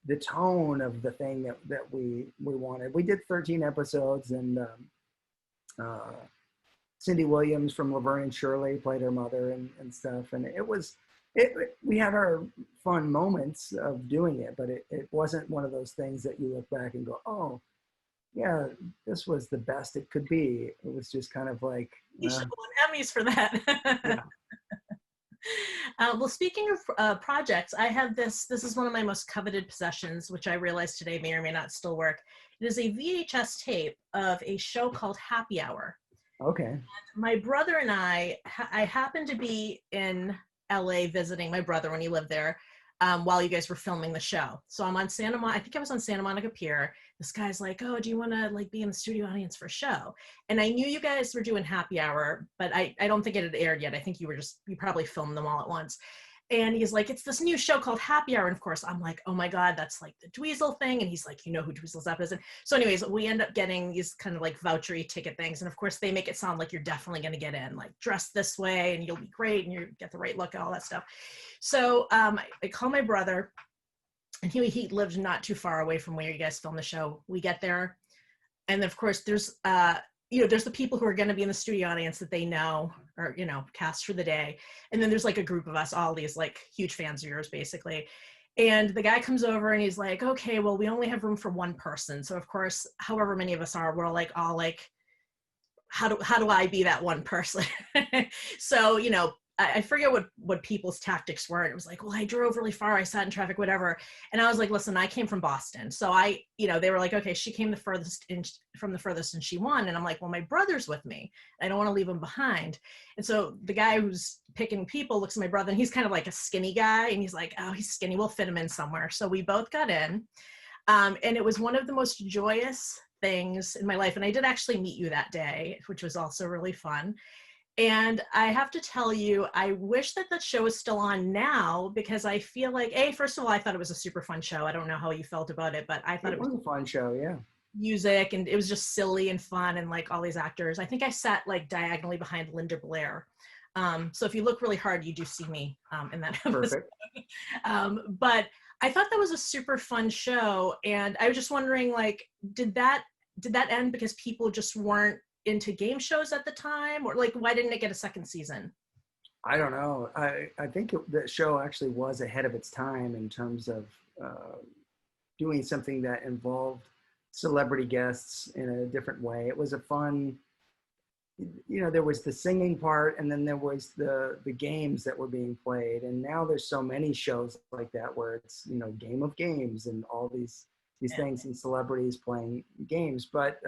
the tone of the thing that we wanted. We did 13 episodes, and Cindy Williams from Laverne and Shirley played her mother and stuff. And we had our fun moments of doing it, but it wasn't one of those things that you look back and go, oh, yeah, this was the best it could be. It was just kind of like. You should have won Emmys for that. Yeah. Well, speaking of projects, I have this is one of my most coveted possessions, which I realize today may or may not still work. It is a VHS tape of a show called Happy Hour. Okay. And my brother and I happened to be in LA visiting my brother when he lived there. while you guys were filming the show. So I'm on Santa Monica, I think I was on Santa Monica Pier. This guy's like, oh, do you want to like be in the studio audience for a show? And I knew you guys were doing happy hour, but I don't think it had aired yet. I think you probably filmed them all at once. And he's like, it's this new show called Happy Hour. And of course, I'm like, oh my God, that's like the Dweezil thing. And he's like, you know who Dweezil Zappa is? And so anyways, we end up getting these kind of like vouchery ticket things. And of course, they make it sound like you're definitely going to get in, like dress this way and you'll be great and you get the right look and all that stuff. So I call my brother, and he lived not too far away from where you guys filmed the show. We get there. And then of course, there's there's the people who are going to be in the studio audience that they know or, cast for the day. And then there's like a group of us, all these like huge fans of yours, basically. And the guy comes over and he's like, okay, well, we only have room for one person. So of course, however many of us are, we're all like, how do I be that one person? So, I forget what people's tactics were. And it was like, well, I drove really far. I sat in traffic, whatever. And I was like, listen, I came from Boston. So they were like, okay, she came from the furthest and she won. And I'm like, well, my brother's with me. I don't want to leave him behind. And so the guy who's picking people looks at my brother and he's kind of like a skinny guy. And he's like, oh, he's skinny. We'll fit him in somewhere. So we both got in. And it was one of the most joyous things in my life. And I did actually meet you that day, which was also really fun. And I have to tell you, I wish that show was still on now because I feel like, first of all, I thought it was a super fun show. I don't know how you felt about it, but I thought it was a fun show, yeah. Music, and it was just silly and fun, and like all these actors. I think I sat like diagonally behind Linda Blair. So if you look really hard, you do see me in that episode. Perfect. But I thought that was a super fun show, and I was just wondering, like, did that end because people just weren't into game shows at the time, or like why didn't it get a second season? I don't know. I think the show actually was ahead of its time in terms of doing something that involved celebrity guests in a different way. It was a fun, there was the singing part, and then there was the games that were being played. And now there's so many shows like that where it's Game of Games and all these things and celebrities playing games, but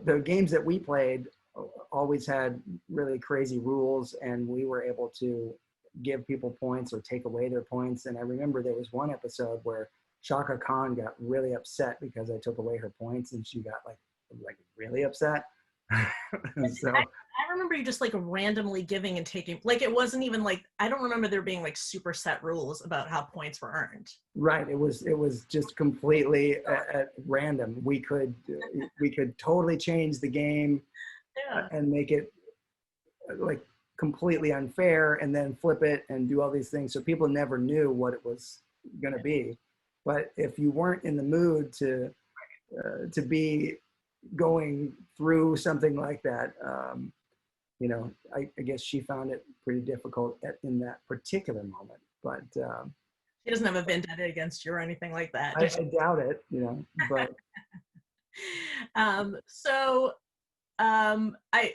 the games that we played always had really crazy rules, and we were able to give people points or take away their points. And I remember there was one episode where Shaka Khan got really upset because I took away her points, and she got like really upset. So I remember you just like randomly giving and taking, like it wasn't even like, I don't remember there being like super set rules about how points were earned. Right. It was just completely at random. We could totally change the game and make it like completely unfair, and then flip it and do all these things. So people never knew what it was going to be. But if you weren't in the mood to be going through something like that, I guess she found it pretty difficult in that particular moment. But she doesn't have a vendetta against you or anything like that. I doubt it, but.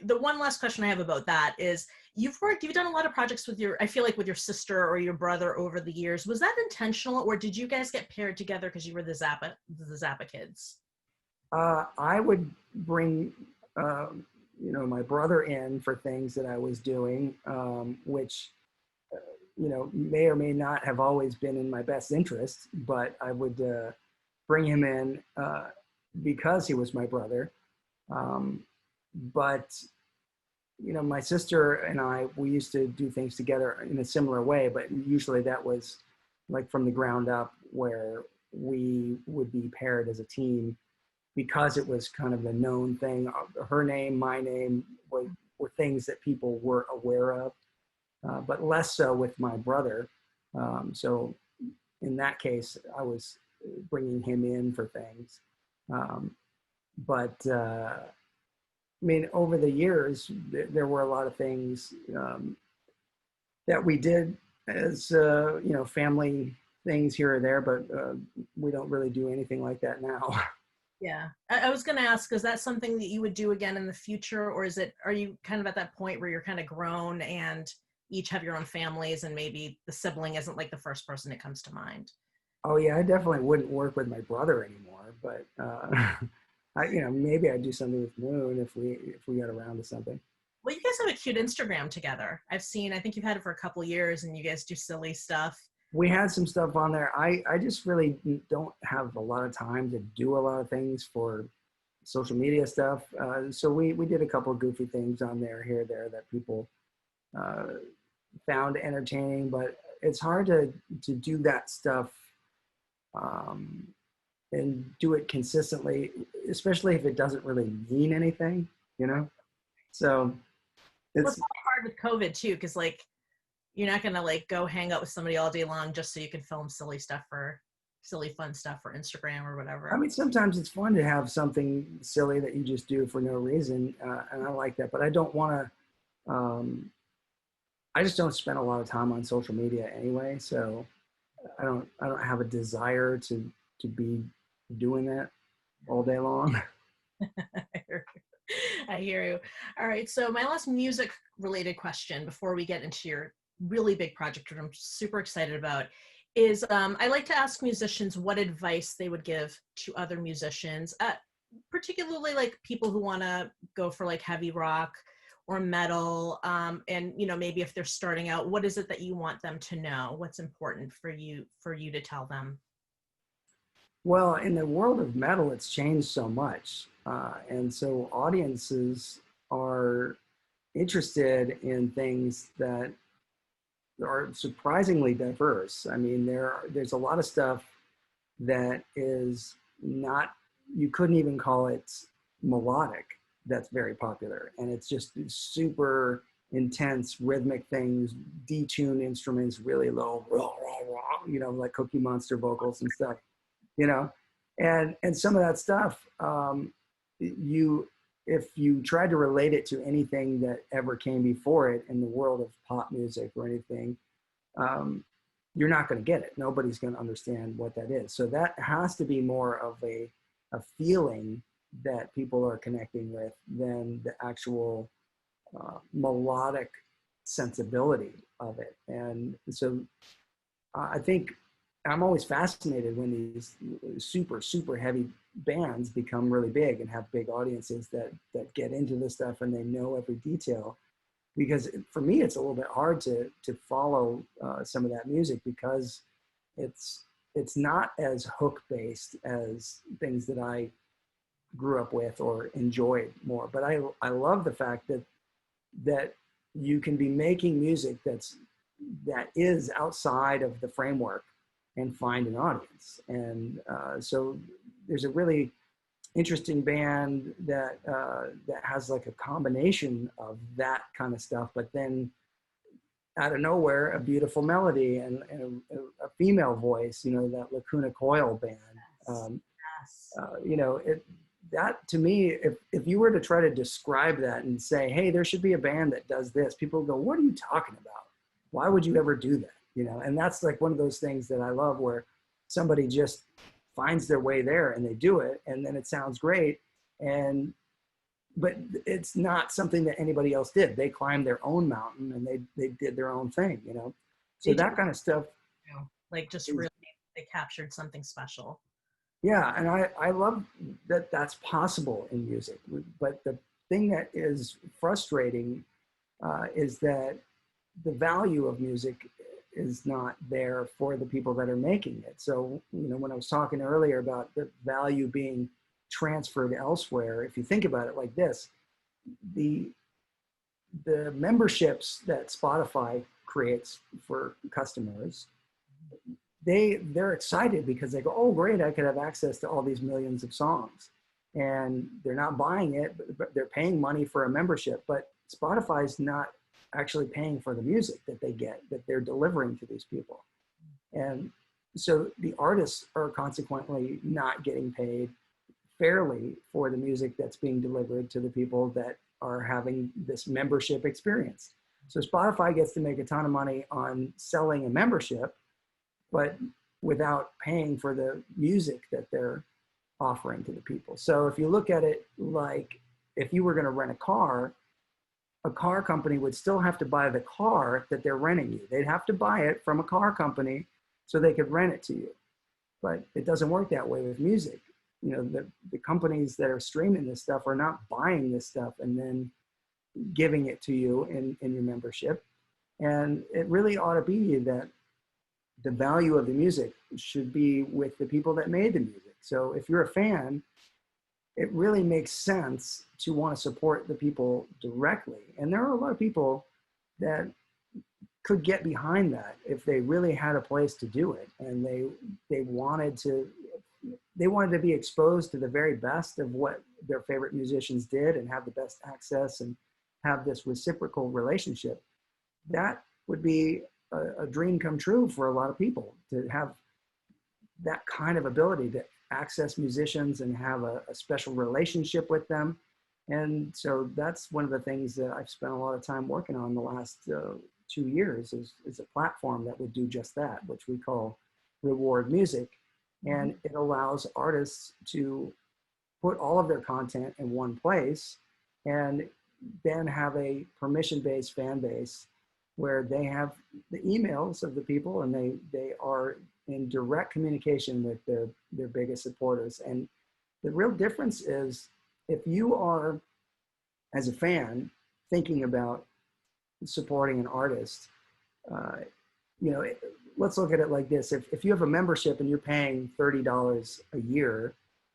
The one last question I have about that is you've done a lot of projects with your sister or your brother over the years. Was that intentional, or did you guys get paired together because you were the Zappa kids? I would bring, my brother in for things that I was doing, which, may or may not have always been in my best interest, but I would bring him in because he was my brother. But, my sister and I, we used to do things together in a similar way, but usually that was like from the ground up, where we would be paired as a team, because it was kind of a known thing. Her name, my name were things that people were aware of, but less so with my brother. So in that case, I was bringing him in for things. Over the years, there were a lot of things that we did as, family things here or there, but we don't really do anything like that now. Yeah. I was going to ask, is that something that you would do again in the future, or are you kind of at that point where you're kind of grown and each have your own families and maybe the sibling isn't like the first person that comes to mind? Oh yeah, I definitely wouldn't work with my brother anymore, but maybe I'd do something with Moon if we got around to something. Well, you guys have a cute Instagram together. I think you've had it for a couple of years and you guys do silly stuff. We had some stuff on there. I just really don't have a lot of time to do a lot of things for social media stuff. So we did a couple of goofy things on there here, there that people uh, found entertaining, but it's hard to do that stuff um, and do it consistently, especially if it doesn't really mean anything, you know? So Well, it's it's, probably hard with COVID too, because like you're not gonna like go hang out with somebody all day long just so you can film silly fun stuff for Instagram or I whatever. mean, sometimes it's fun to have something silly that you just do for no reason. And I like that, but I don't want to, I just don't spend a lot of time on social media anyway. So I don't have a desire to be doing that all day long. I hear you. All right. So my last music related question before we get into your really big project, which I'm super excited about, is I like to ask musicians what advice they would give to other musicians, particularly like people who want to go for like heavy rock or metal, and you know maybe if they're starting out, what is it that you want them to know? What's important for you to tell them? Well, in the world of metal, it's changed so much. And so audiences are interested in things that are surprisingly diverse. I mean, there's a lot of stuff that is not, you couldn't even call it melodic, that's very popular. And it's just super intense rhythmic things, detuned instruments, really low, rah, rah, rah, you know, like Cookie Monster vocals and stuff, you know, and some of that stuff, you if you tried to relate it to anything that ever came before it in the world of pop music or anything, um, you're not going to get it. Nobody's going to understand what that is. So that has to be more of a feeling that people are connecting with than the actual melodic sensibility of it. And so I think I'm always fascinated when these super, super heavy bands become really big and have big audiences that get into this stuff and they know every detail. Because for me, it's a little bit hard to follow some of that music because it's it's not as hook based as things that I grew up with or enjoyed more. But I love the fact that you can be making music that is outside of the framework and find an audience. And so there's a really interesting band that has like a combination of that kind of stuff, but then out of nowhere, a beautiful melody and a female voice, you know, that Lacuna Coil band. Um, Yes. you know, that to me, if you were to try to describe that and say, hey, there should be a band that does this, people go, what are you talking about? Why would you ever do that? You know, and that's like one of those things that I love where somebody just finds their way there and they do it and then it sounds great. And but it's not something that anybody else did. They climbed their own mountain and they did their own thing, you know. So They do, that kind of stuff like just is, really they captured something special. yeah, and I love that that's possible in music. But the thing that is frustrating is that the value of music is not there for the people that are making it. So, you know, when I was talking earlier about the value being transferred elsewhere, if you think about it like this, the the memberships that Spotify creates for customers, they're excited because they go, oh great, I could have access to all these millions of songs. And they're not buying it, but they're paying money for a membership. But Spotify's not actually paying for the music that they get, that they're delivering to these people. And so the artists are consequently not getting paid fairly for the music that's being delivered to the people that are having this membership experience. So Spotify gets to make a ton of money on selling a membership, but without paying for the music that they're offering to the people. So if you look at it like if you were going to rent a car company would still have to buy the car that they're renting you. They'd have to buy it from a car company so they could rent it to you. But it doesn't work that way with music. You know, the companies that are streaming this stuff are not buying this stuff and then giving it to you in your membership. And it really ought to be that the value of the music should be with the people that made the music. So if you're a fan, it really makes sense to want to support the people directly. And there are a lot of people that could get behind that if they really had a place to do it, and they wanted to be exposed to the very best of what their favorite musicians did and have the best access and have this reciprocal relationship. That would be a dream come true for a lot of people, to have that kind of ability to access musicians and have a special relationship with them. And so that's one of the things that I've spent a lot of time working on the last 2 years is a platform that would do just that, which we call Reward Music. And it allows artists to put all of their content in one place and then have a permission-based fan base where they have the emails of the people, and they are in direct communication with their biggest supporters. And the real difference is, if you are, as a fan, thinking about supporting an artist, let's look at it like this. If you have a membership and you're paying $30 a year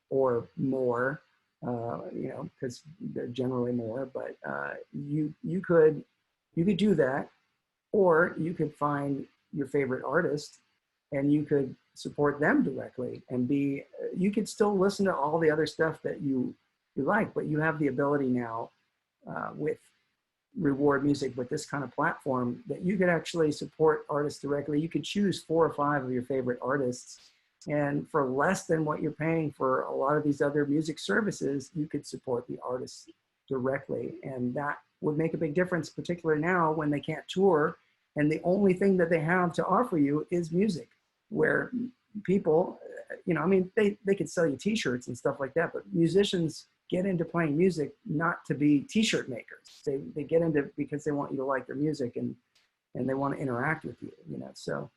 or more, because they're generally more, but you could do that, or you could find your favorite artist and you could support them directly, and you could still listen to all the other stuff that you like, but you have the ability now with Reward Music, with this kind of platform, that you could actually support artists directly. You could choose 4 or 5 of your favorite artists, and for less than what you're paying for a lot of these other music services, you could support the artists directly. And that would make a big difference, particularly now when they can't tour and the only thing that they have to offer you is music, where people, they could sell you t-shirts and stuff like that, but musicians get into playing music not to be t-shirt makers. They get into because they want you to like their music, and they want to interact with you, so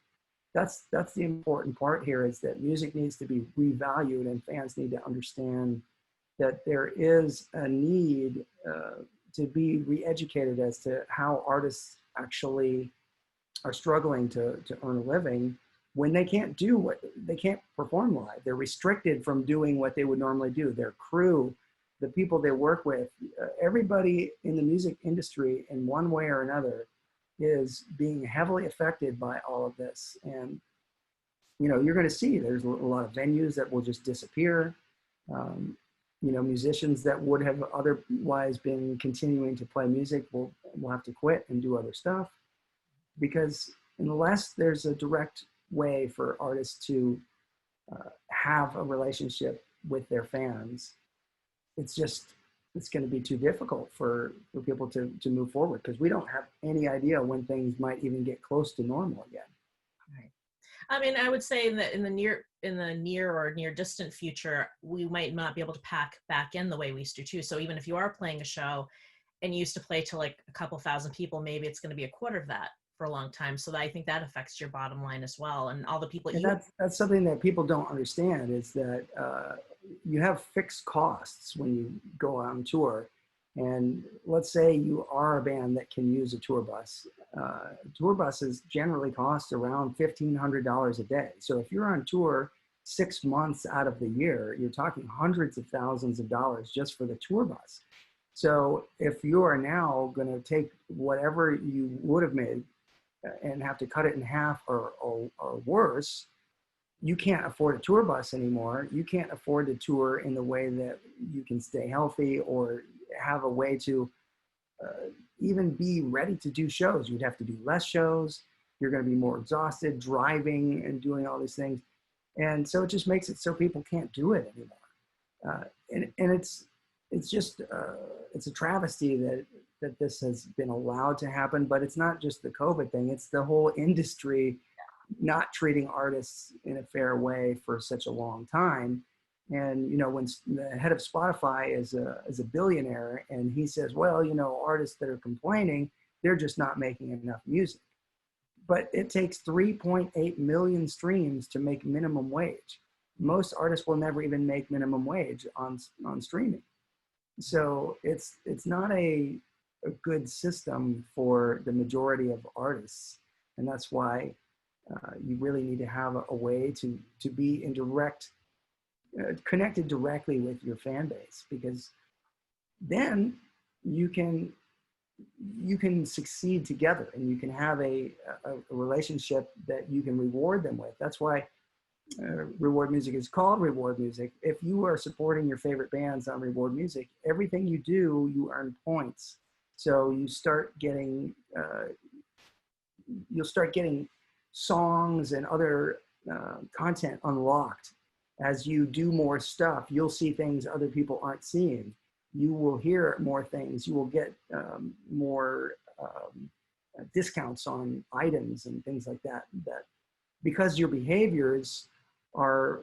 that's the important part here, is that music needs to be revalued, and fans need to understand that there is a need to be re-educated as to how artists actually are struggling to earn a living when they can't perform live. They're restricted from doing what they would normally do. Their crew, the people they work with, everybody in the music industry in one way or another is being heavily affected by all of this. And, you're going to see there's a lot of venues that will just disappear. Musicians that would have otherwise been continuing to play music will have to quit and do other stuff, because unless there's a direct way for artists to have a relationship with their fans, it's going to be too difficult for people to move forward, because we don't have any idea when things might even get close to normal again. Right. I mean, I would say that in the near or near distant future, we might not be able to pack back in the way we used to too. So even if you are playing a show and you used to play to like a couple thousand people, maybe it's going to be a quarter of that for a long time. So I think that affects your bottom line as well. And all the people. And that's something that people don't understand, is that you have fixed costs when you go on tour. And let's say you are a band that can use a tour bus. Tour buses generally cost around $1,500 a day. So if you're on tour 6 months out of the year, you're talking hundreds of thousands of dollars just for the tour bus. So if you are now going to take whatever you would have made and have to cut it in half or worse, you can't afford a tour bus anymore. You can't afford to tour in the way that you can stay healthy or have a way to even be ready to do shows. You'd have to do less shows. You're going to be more exhausted driving and doing all these things. And so it just makes it so people can't do it anymore. And it's just, it's a travesty that this has been allowed to happen, but it's not just the COVID thing. It's the whole industry not treating artists in a fair way for such a long time. And, when the head of Spotify is a billionaire, and he says, well, artists that are complaining, they're just not making enough music. But it takes 3.8 million streams to make minimum wage. Most artists will never even make minimum wage on streaming. So it's not a good system for the majority of artists. And that's why You really need to have a way to be in direct, connected directly with your fan base, because then you can succeed together, and you can have a relationship that you can reward them with. That's why reward music is called reward music. If you are supporting your favorite bands on reward music, everything you do, you earn points. So you start getting, you'll start getting songs and other content unlocked. As you do more stuff, you'll see things other people aren't seeing. You will hear more things. You will get more discounts on items and things like that. That because your behaviors are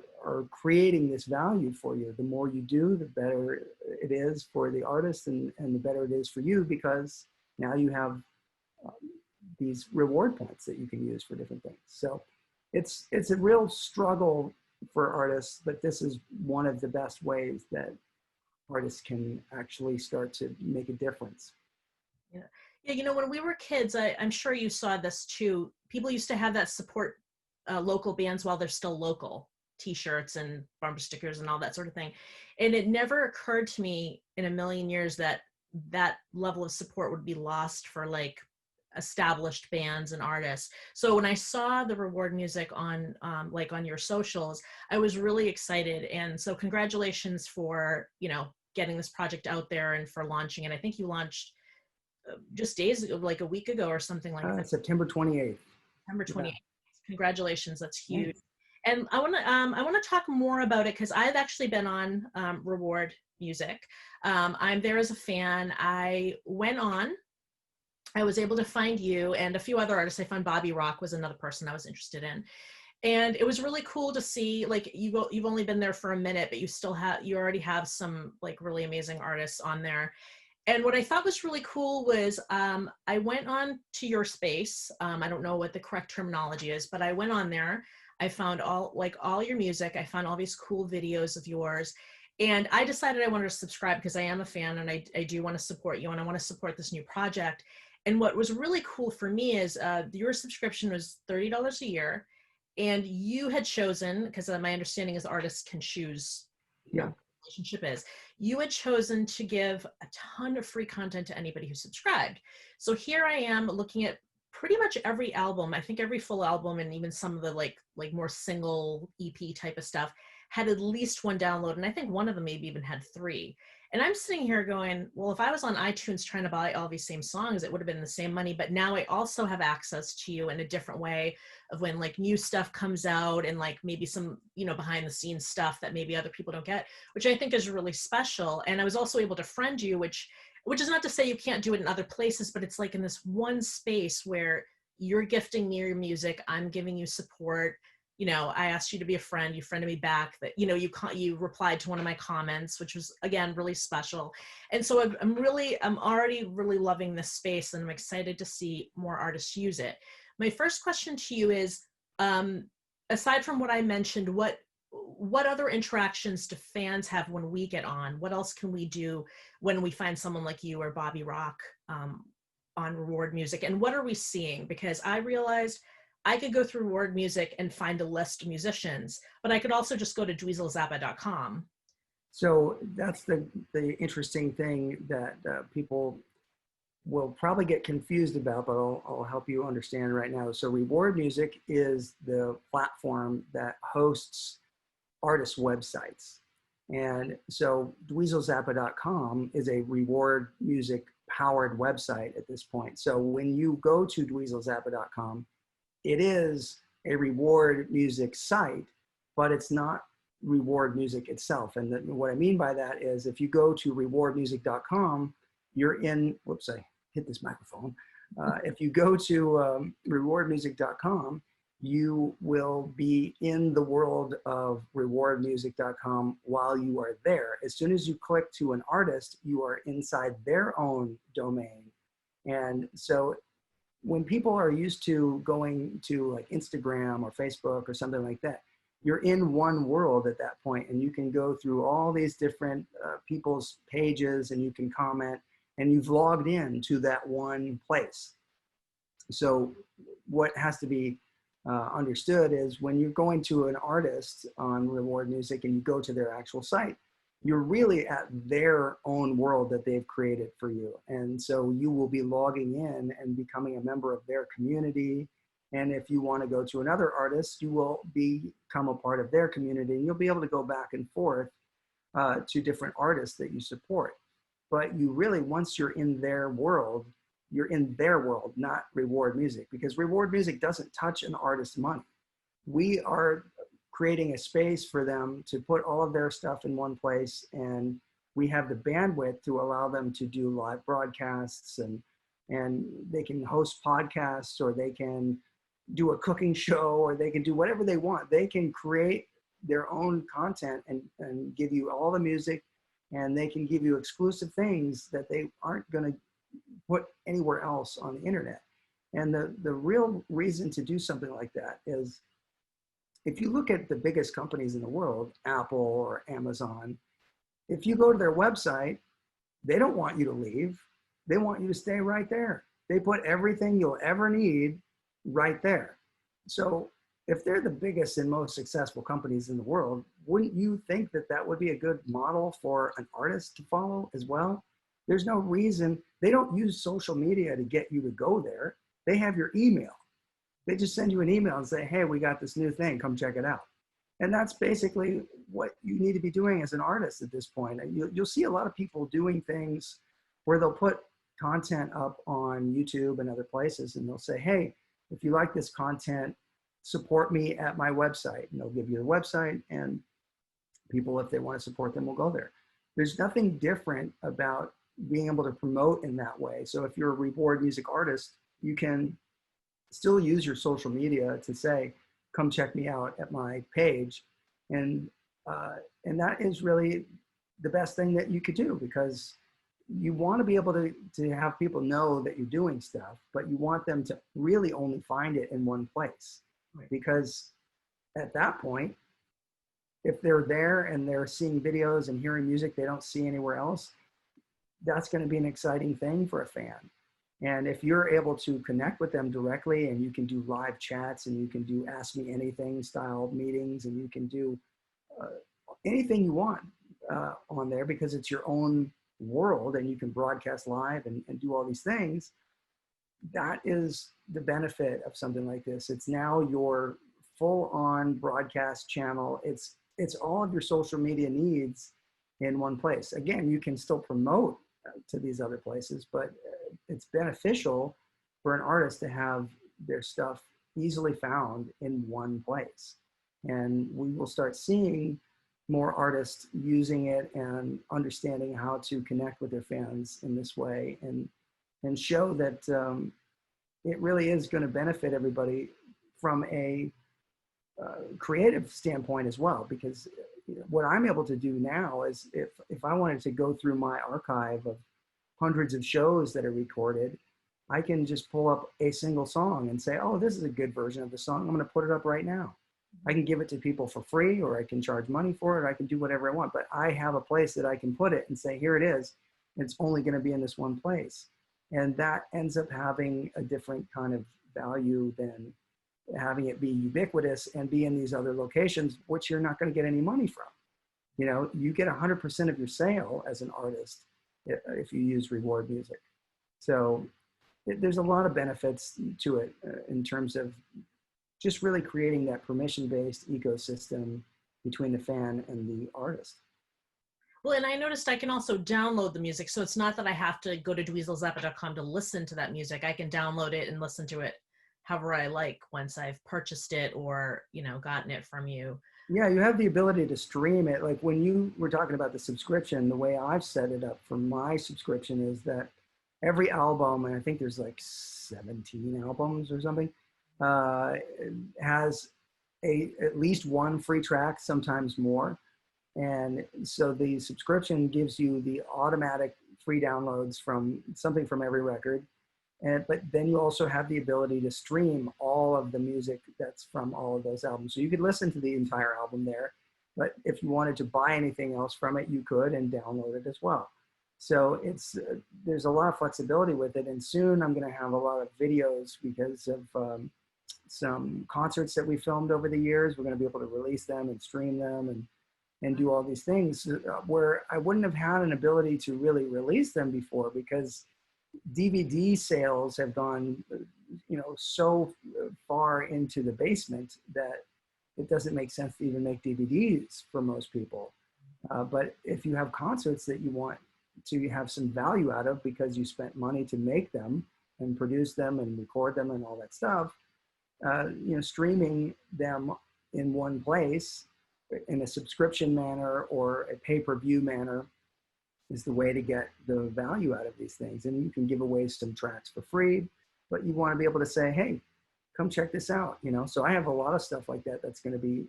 creating this value for you. The more you do, the better it is for the artist, and the better it is for you, because now you have these reward points that you can use for different things. So it's a real struggle for artists, but this is one of the best ways that artists can actually start to make a difference. Yeah. Yeah, you know, when we were kids, I'm sure you saw this too. People used to have that support local bands while they're still local, t-shirts and bumper stickers and all that sort of thing. And it never occurred to me in a million years that that level of support would be lost for like established bands and artists. So when I saw the reward music on like on your socials, I was really excited. And so congratulations for, you know, getting this project out there and for launching it. I think you launched just days ago, like a week ago or something like that. September 28th. September 28th. Yeah. Congratulations, that's huge. Thanks. And I want to talk more about it because I've actually been on Reward Music. I'm there as a fan. I was able to find you and a few other artists. I found Bobby Rock was another person I was interested in. And it was really cool to see, like, you've only been there for a minute, but you already have some like really amazing artists on there. And what I thought was really cool was I went on to your space. I don't know what the correct terminology is, but I went on there. I found all your music. I found all these cool videos of yours. And I decided I wanted to subscribe because I am a fan and I do want to support you and I want to support this new project. And what was really cool for me is your subscription was $30 a year. And you had chosen, because my understanding is artists can choose, you know, relationship is, you had chosen to give a ton of free content to anybody who subscribed. So here I am looking at pretty much every album. I think every full album and even some of the like more single EP type of stuff had at least one download. And I think one of them maybe even had 3. And I'm sitting here going, well, if I was on iTunes trying to buy all these same songs, it would have been the same money. But now I also have access to you in a different way of when like new stuff comes out and like maybe some, you know, behind the scenes stuff that maybe other people don't get, which I think is really special. And I was also able to friend you, which is not to say you can't do it in other places, but it's like in this one space where you're gifting me your music, I'm giving you support. You know, I asked you to be a friend, you friended me back, that, you know, you replied to one of my comments, which was, again, really special. And so I'm already really loving this space and I'm excited to see more artists use it. My first question to you is, aside from what I mentioned, what other interactions do fans have when we get on? What else can we do when we find someone like you or Bobby Rock on Reward Music? And what are we seeing? Because I realized I could go through Reward Music and find a list of musicians, but I could also just go to dweezilzappa.com. So that's the interesting thing that people will probably get confused about, but I'll help you understand right now. So Reward Music is the platform that hosts artists' websites. And so dweezilzappa.com is a Reward Music powered website at this point. So when you go to dweezilzappa.com, it is a Reward Music site, but it's not Reward Music itself. And what I mean by that is if you go to rewardmusic.com, you're in, whoops, I hit this microphone. If you go to rewardmusic.com, you will be in the world of rewardmusic.com while you are there. As soon as you click to an artist, you are inside their own domain. And so when people are used to going to like Instagram or Facebook or something like that, you're in one world at that point, and you can go through all these different people's pages and you can comment, and you've logged in to that one place. So what has to be understood is when you're going to an artist on Reward Music and you go to their actual site, you're really at their own world that they've created for you. And so you will be logging in and becoming a member of their community. And if you want to go to another artist, you will become a part of their community, and you'll be able to go back and forth to different artists that you support. But you really, once you're in their world, you're in their world, not Reward Music, because Reward Music doesn't touch an artist's money. We are creating a space for them to put all of their stuff in one place, and we have the bandwidth to allow them to do live broadcasts, and they can host podcasts, or they can do a cooking show, or they can do whatever they want. They can create their own content and give you all the music, and they can give you exclusive things that they aren't going to put anywhere else on the internet. And the real reason to do something like that is, if you look at the biggest companies in the world, Apple or Amazon, if you go to their website, they don't want you to leave. They want you to stay right there. They put everything you'll ever need right there. So if they're the biggest and most successful companies in the world, wouldn't you think that that would be a good model for an artist to follow as well? There's no reason. They don't use social media to get you to go there. They have your email. They just send you an email and say, hey, we got this new thing, come check it out. And that's basically what you need to be doing as an artist at this point. You'll see a lot of people doing things where they'll put content up on YouTube and other places, and they'll say, hey, if you like this content, support me at my website. And they'll give you the website, and people, if they want to support them, will go there. There's nothing different about being able to promote in that way. So if you're a Reward Music artist, you can still use your social media to say, come check me out at my page. And that is really the best thing that you could do, because you want to be able to have people know that you're doing stuff, but you want them to really only find it in one place. Right. Because at that point, if they're there and they're seeing videos and hearing music they don't see anywhere else, that's going to be an exciting thing for a fan. And if you're able to connect with them directly, and you can do live chats, and you can do ask me anything style meetings, and you can do anything you want on there, because it's your own world, and you can broadcast live and do all these things, that is the benefit of something like this. It's now your full on broadcast channel. It's all of your social media needs in one place. Again, you can still promote to these other places, but it's beneficial for an artist to have their stuff easily found in one place. And we will start seeing more artists using it and understanding how to connect with their fans in this way, and show that it really is going to benefit everybody from a creative standpoint as well. Because what I'm able to do now is, if I wanted to go through my archive of hundreds of shows that are recorded, I can just pull up a single song and say, oh, this is a good version of the song, I'm going to put it up right now. I can give it to people for free, or I can charge money for it, or I can do whatever I want, but I have a place that I can put it and say, here it is. It's only going to be in this one place. And that ends up having a different kind of value than having it be ubiquitous and be in these other locations, which you're not going to get any money from. You know, you get 100% of your sale as an artist if you use Reward Music. So there's a lot of benefits to it in terms of just really creating that permission-based ecosystem between the fan and the artist. Well, and I noticed I can also download the music. So it's not that I have to go to dweezilzappa.com to listen to that music. I can download it and listen to it however I like once I've purchased it or, gotten it from you. Yeah, you have the ability to stream it. Like when you were talking about the subscription, the way I've set it up for my subscription is that every album, and I think there's like 17 albums or something, has at least one free track, sometimes more. And so the subscription gives you the automatic free downloads from something from every record. But then you also have the ability to stream all of the music that's from all of those albums. So you could listen to the entire album there, but if you wanted to buy anything else from it, you could, and download it as well. So there's a lot of flexibility with it. And soon I'm going to have a lot of videos because of some concerts that we filmed over the years. We're going to be able to release them and stream them and do all these things where I wouldn't have had an ability to really release them before, because DVD sales have gone, so far into the basement that it doesn't make sense to even make DVDs for most people. But if you have concerts that you want to have some value out of because you spent money to make them and produce them and record them and all that stuff, streaming them in one place in a subscription manner or a pay-per-view manner is the way to get the value out of these things. And you can give away some tracks for free, but you want to be able to say, hey, come check this out. So I have a lot of stuff like that that's going to be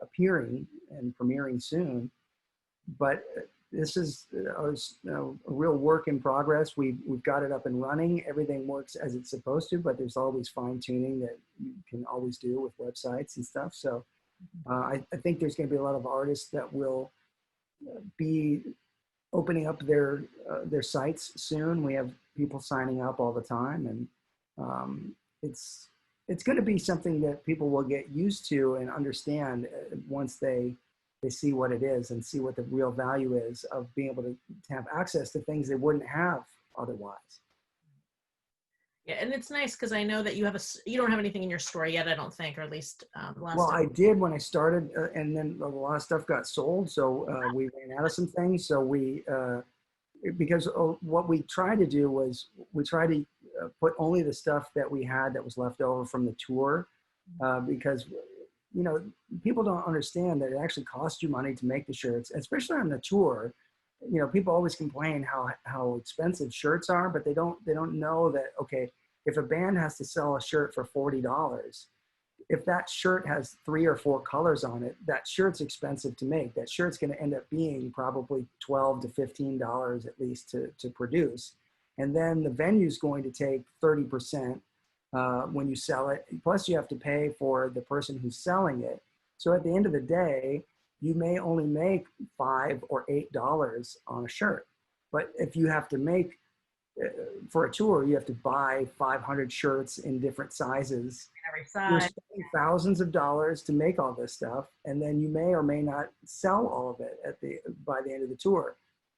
appearing and premiering soon. But this is a real work in progress. We've got it up and running. Everything works as it's supposed to, but there's always fine tuning that you can always do with websites and stuff. So I think there's going to be a lot of artists that will be opening up their sites soon. We have people signing up all the time, and it's going to be something that people will get used to and understand once they see what it is and see what the real value is of being able to have access to things they wouldn't have otherwise. Yeah, and it's nice because I know that you don't have anything in your store yet, I don't think, or at least last Well, time. I did when I started, and then a lot of stuff got sold, so we ran out of some things. So because what we tried to do was we tried to put only the stuff that we had that was left over from the tour, because people don't understand that it actually costs you money to make the shirts, especially on the tour. People always complain how expensive shirts are, but they don't know that, okay, if a band has to sell a shirt for $40, if that shirt has 3 or 4 colors on it, that shirt's expensive to make. That shirt's going to end up being probably $12 to $15 at least to produce. And then the venue's going to take 30% when you sell it. Plus you have to pay for the person who's selling it. So at the end of the day, you may only make $5 or $8 on a shirt. But if you have to make, for a tour, you have to buy 500 shirts in different sizes. Every You're side. spending thousands of dollars to make all this stuff, and then you may or may not sell all of it by the end of the tour.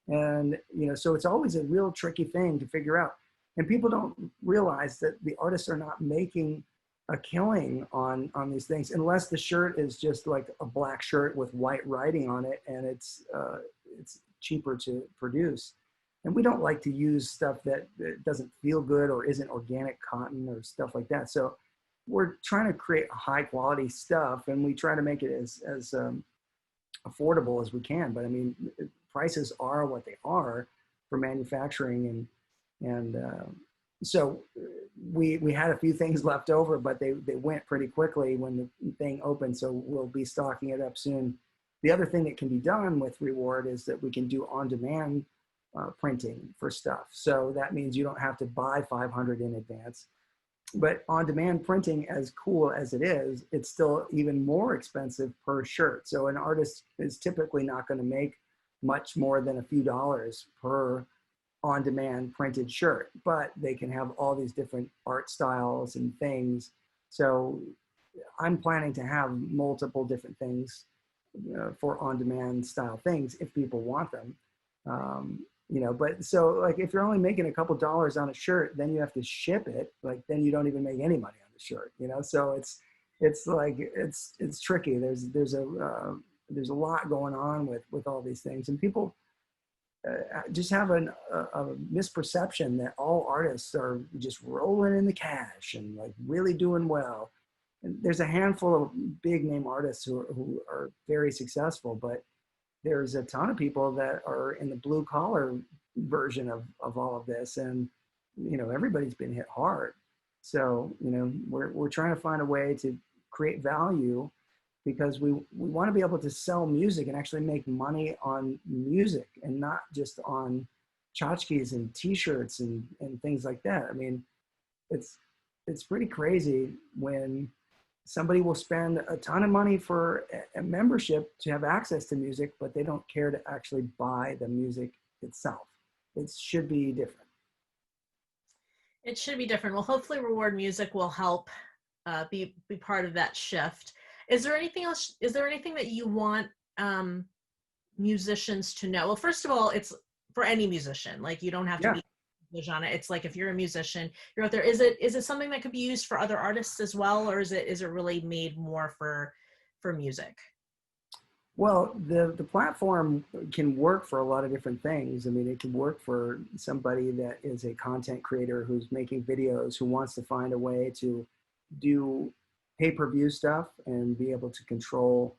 And so it's always a real tricky thing to figure out. And people don't realize that the artists are not making a killing on these things unless the shirt is just like a black shirt with white writing on it, and it's cheaper to produce. And we don't like to use stuff that doesn't feel good or isn't organic cotton or stuff like that. So we're trying to create high quality stuff, and we try to make it as affordable as we can. But I mean, prices are what they are for manufacturing, and so we had a few things left over, but they went pretty quickly when the thing opened. So we'll be stocking it up soon. The other thing that can be done with Reward is that we can do on-demand printing for stuff. So that means you don't have to buy 500 in advance. But on-demand printing, as cool as it is, it's still even more expensive per shirt. So an artist is typically not going to make much more than a few dollars per on-demand printed shirt, but they can have all these different art styles and things. So I'm planning to have multiple different things for on-demand style things if people want them. But so like if you're only making a couple dollars on a shirt, then you have to ship it. Like then you don't even make any money on the shirt. So it's tricky. There's a lot going on with all these things, and people just have a misperception that all artists are just rolling in the cash and like really doing well. And there's a handful of big name artists who are very successful, but there's a ton of people that are in the blue collar version of all of this, and everybody's been hit hard. So we're trying to find a way to create value, because we want to be able to sell music and actually make money on music and not just on tchotchkes and t-shirts and things like that. I mean, it's pretty crazy when somebody will spend a ton of money for a membership to have access to music, but they don't care to actually buy the music itself. It should be different. It should be different. Well, hopefully Reward Music will help be part of that shift. Is there anything else? Is there anything that you want musicians to know? Well, first of all, it's for any musician. Like, you don't have to Yeah. be on it. It's like, if you're a musician, you're out there. Is it something that could be used for other artists as well, or is it really made more for music? Well, the platform can work for a lot of different things. I mean, it can work for somebody that is a content creator who's making videos, who wants to find a way to do pay-per-view stuff and be able to control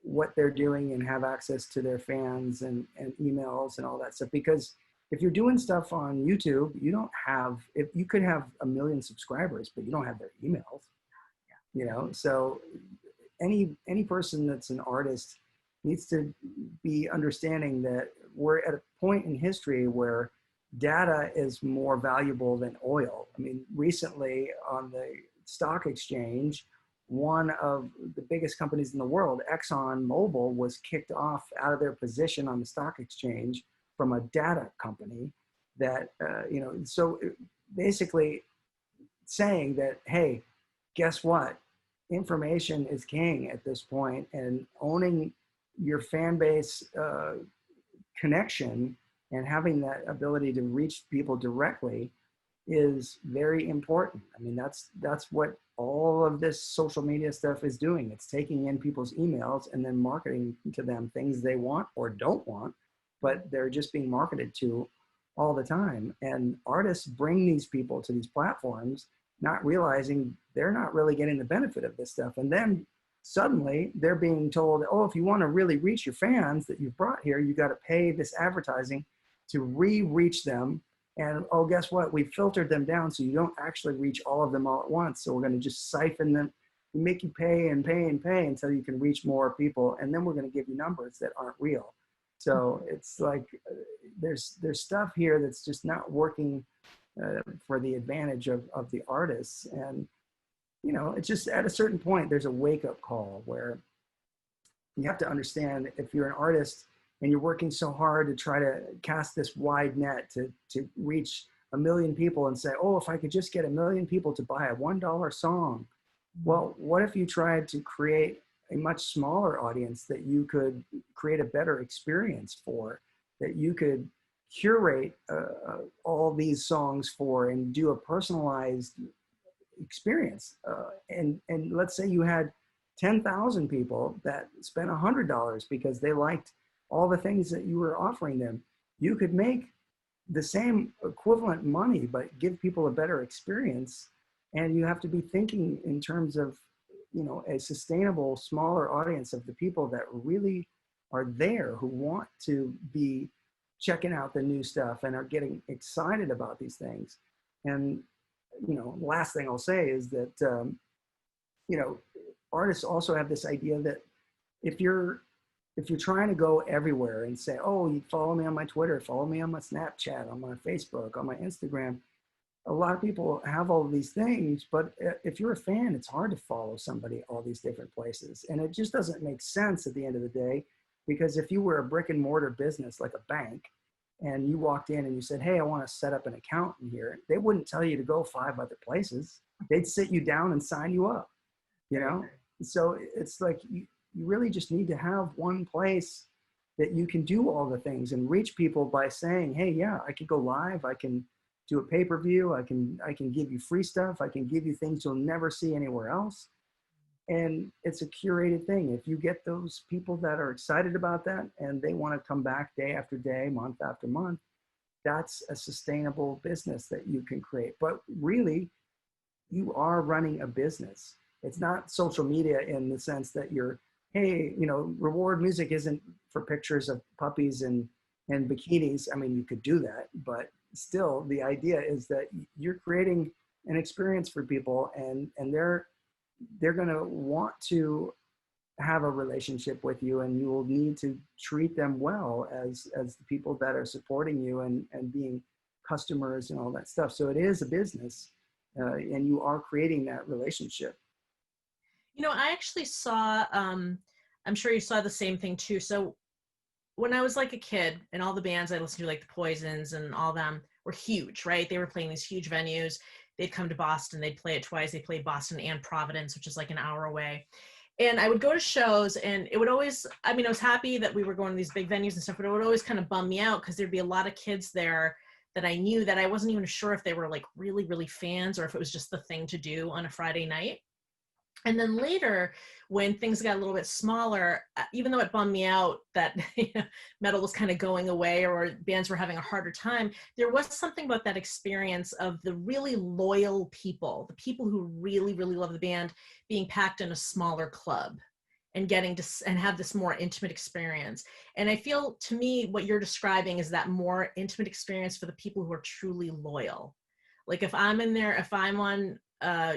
what they're doing and have access to their fans and emails and all that stuff. Because if you're doing stuff on YouTube, you don't have, if you could have 1 million subscribers, but you don't have their emails, you know? So any person that's an artist needs to be understanding that we're at a point in history where data is more valuable than oil. I mean, recently on the stock exchange, one of the biggest companies in the world, Exxon Mobil, was kicked off out of their position on the stock exchange from a data company that, you know, so basically saying that, hey, guess what? Information is king at this point, and owning your fan base connection and having that ability to reach people directly is very important. I mean, that's what all of this social media stuff is doing. It's taking in people's emails and then marketing to them things they want or don't want, but they're just being marketed to all the time. And artists bring these people to these platforms, not realizing they're not really getting the benefit of this stuff. And then suddenly they're being told, oh, if you want to really reach your fans that you've brought here, you got to pay this advertising to re-reach them. And oh, guess what? We filtered them down so you don't actually reach all of them all at once. So we're going to just siphon them, make you pay and pay and pay until you can reach more people. And then we're going to give you numbers that aren't real. So it's like there's stuff here that's just not working for the advantage of the artists. And, you know, it's just at a certain point, there's a wake-up call where you have to understand, if you're an artist and you're working so hard to try to cast this wide net to reach 1 million people and say, oh, if I could just get 1 million people to buy a $1 song. Well, what if you tried to create a much smaller audience that you could create a better experience for, that you could curate all these songs for and do a personalized experience. And let's say you had 10,000 people that spent $100 because they liked all the things that you were offering them. You could make the same equivalent money, but give people a better experience. And you have to be thinking in terms of, you know, a sustainable, smaller audience of the people that really are there, who want to be checking out the new stuff and are getting excited about these things. And, you know, last thing I'll say is that, you know, artists also have this idea that if you're trying to go everywhere and say, oh, you follow me on my Twitter, follow me on my Snapchat, on my Facebook, on my Instagram. A lot of people have all of these things, but if you're a fan, it's hard to follow somebody all these different places. And it just doesn't make sense at the end of the day, because if you were a brick and mortar business like a bank and you walked in and you said, hey, I want to set up an account in here, they wouldn't tell you to go 5 other places. They'd sit you down and sign you up, you know? So it's like, you really just need to have one place that you can do all the things and reach people by saying, hey, yeah, I can go live. I can do a pay-per-view. I can give you free stuff. I can give you things you'll never see anywhere else. And it's a curated thing. If you get those people that are excited about that and they want to come back day after day, month after month, that's a sustainable business that you can create. But really, you are running a business. It's not social media in the sense that you're, hey, you know, reward music isn't for pictures of puppies and bikinis. I mean, you could do that, but still the idea is that you're creating an experience for people, and they're going to want to have a relationship with you, and you will need to treat them well as the people that are supporting you and being customers and all that stuff. So it is a business, and you are creating that relationship. You know, I actually saw, I'm sure you saw the same thing too. So when I was like a kid, and all the bands I listened to, like the Poisons and all them, were huge, right? They were playing these huge venues. they'd come to Boston, they'd play it twice. They played Boston and Providence, which is like an hour away. And I would go to shows, and it would always, I mean, I was happy that we were going to these big venues and stuff, but it would always kind of bum me out because there'd be a lot of kids there that I knew that I wasn't even sure if they were like really, really fans or if it was just the thing to do on a Friday night. And then later, when things got a little bit smaller, even though it bummed me out that metal was kind of going away or bands were having a harder time, there was something about that experience of the really loyal people, the people who really, really love the band, being packed in a smaller club and getting to and have this more intimate experience. And I feel, to me, what you're describing is that more intimate experience for the people who are truly loyal. Like if I'm in there, if I'm on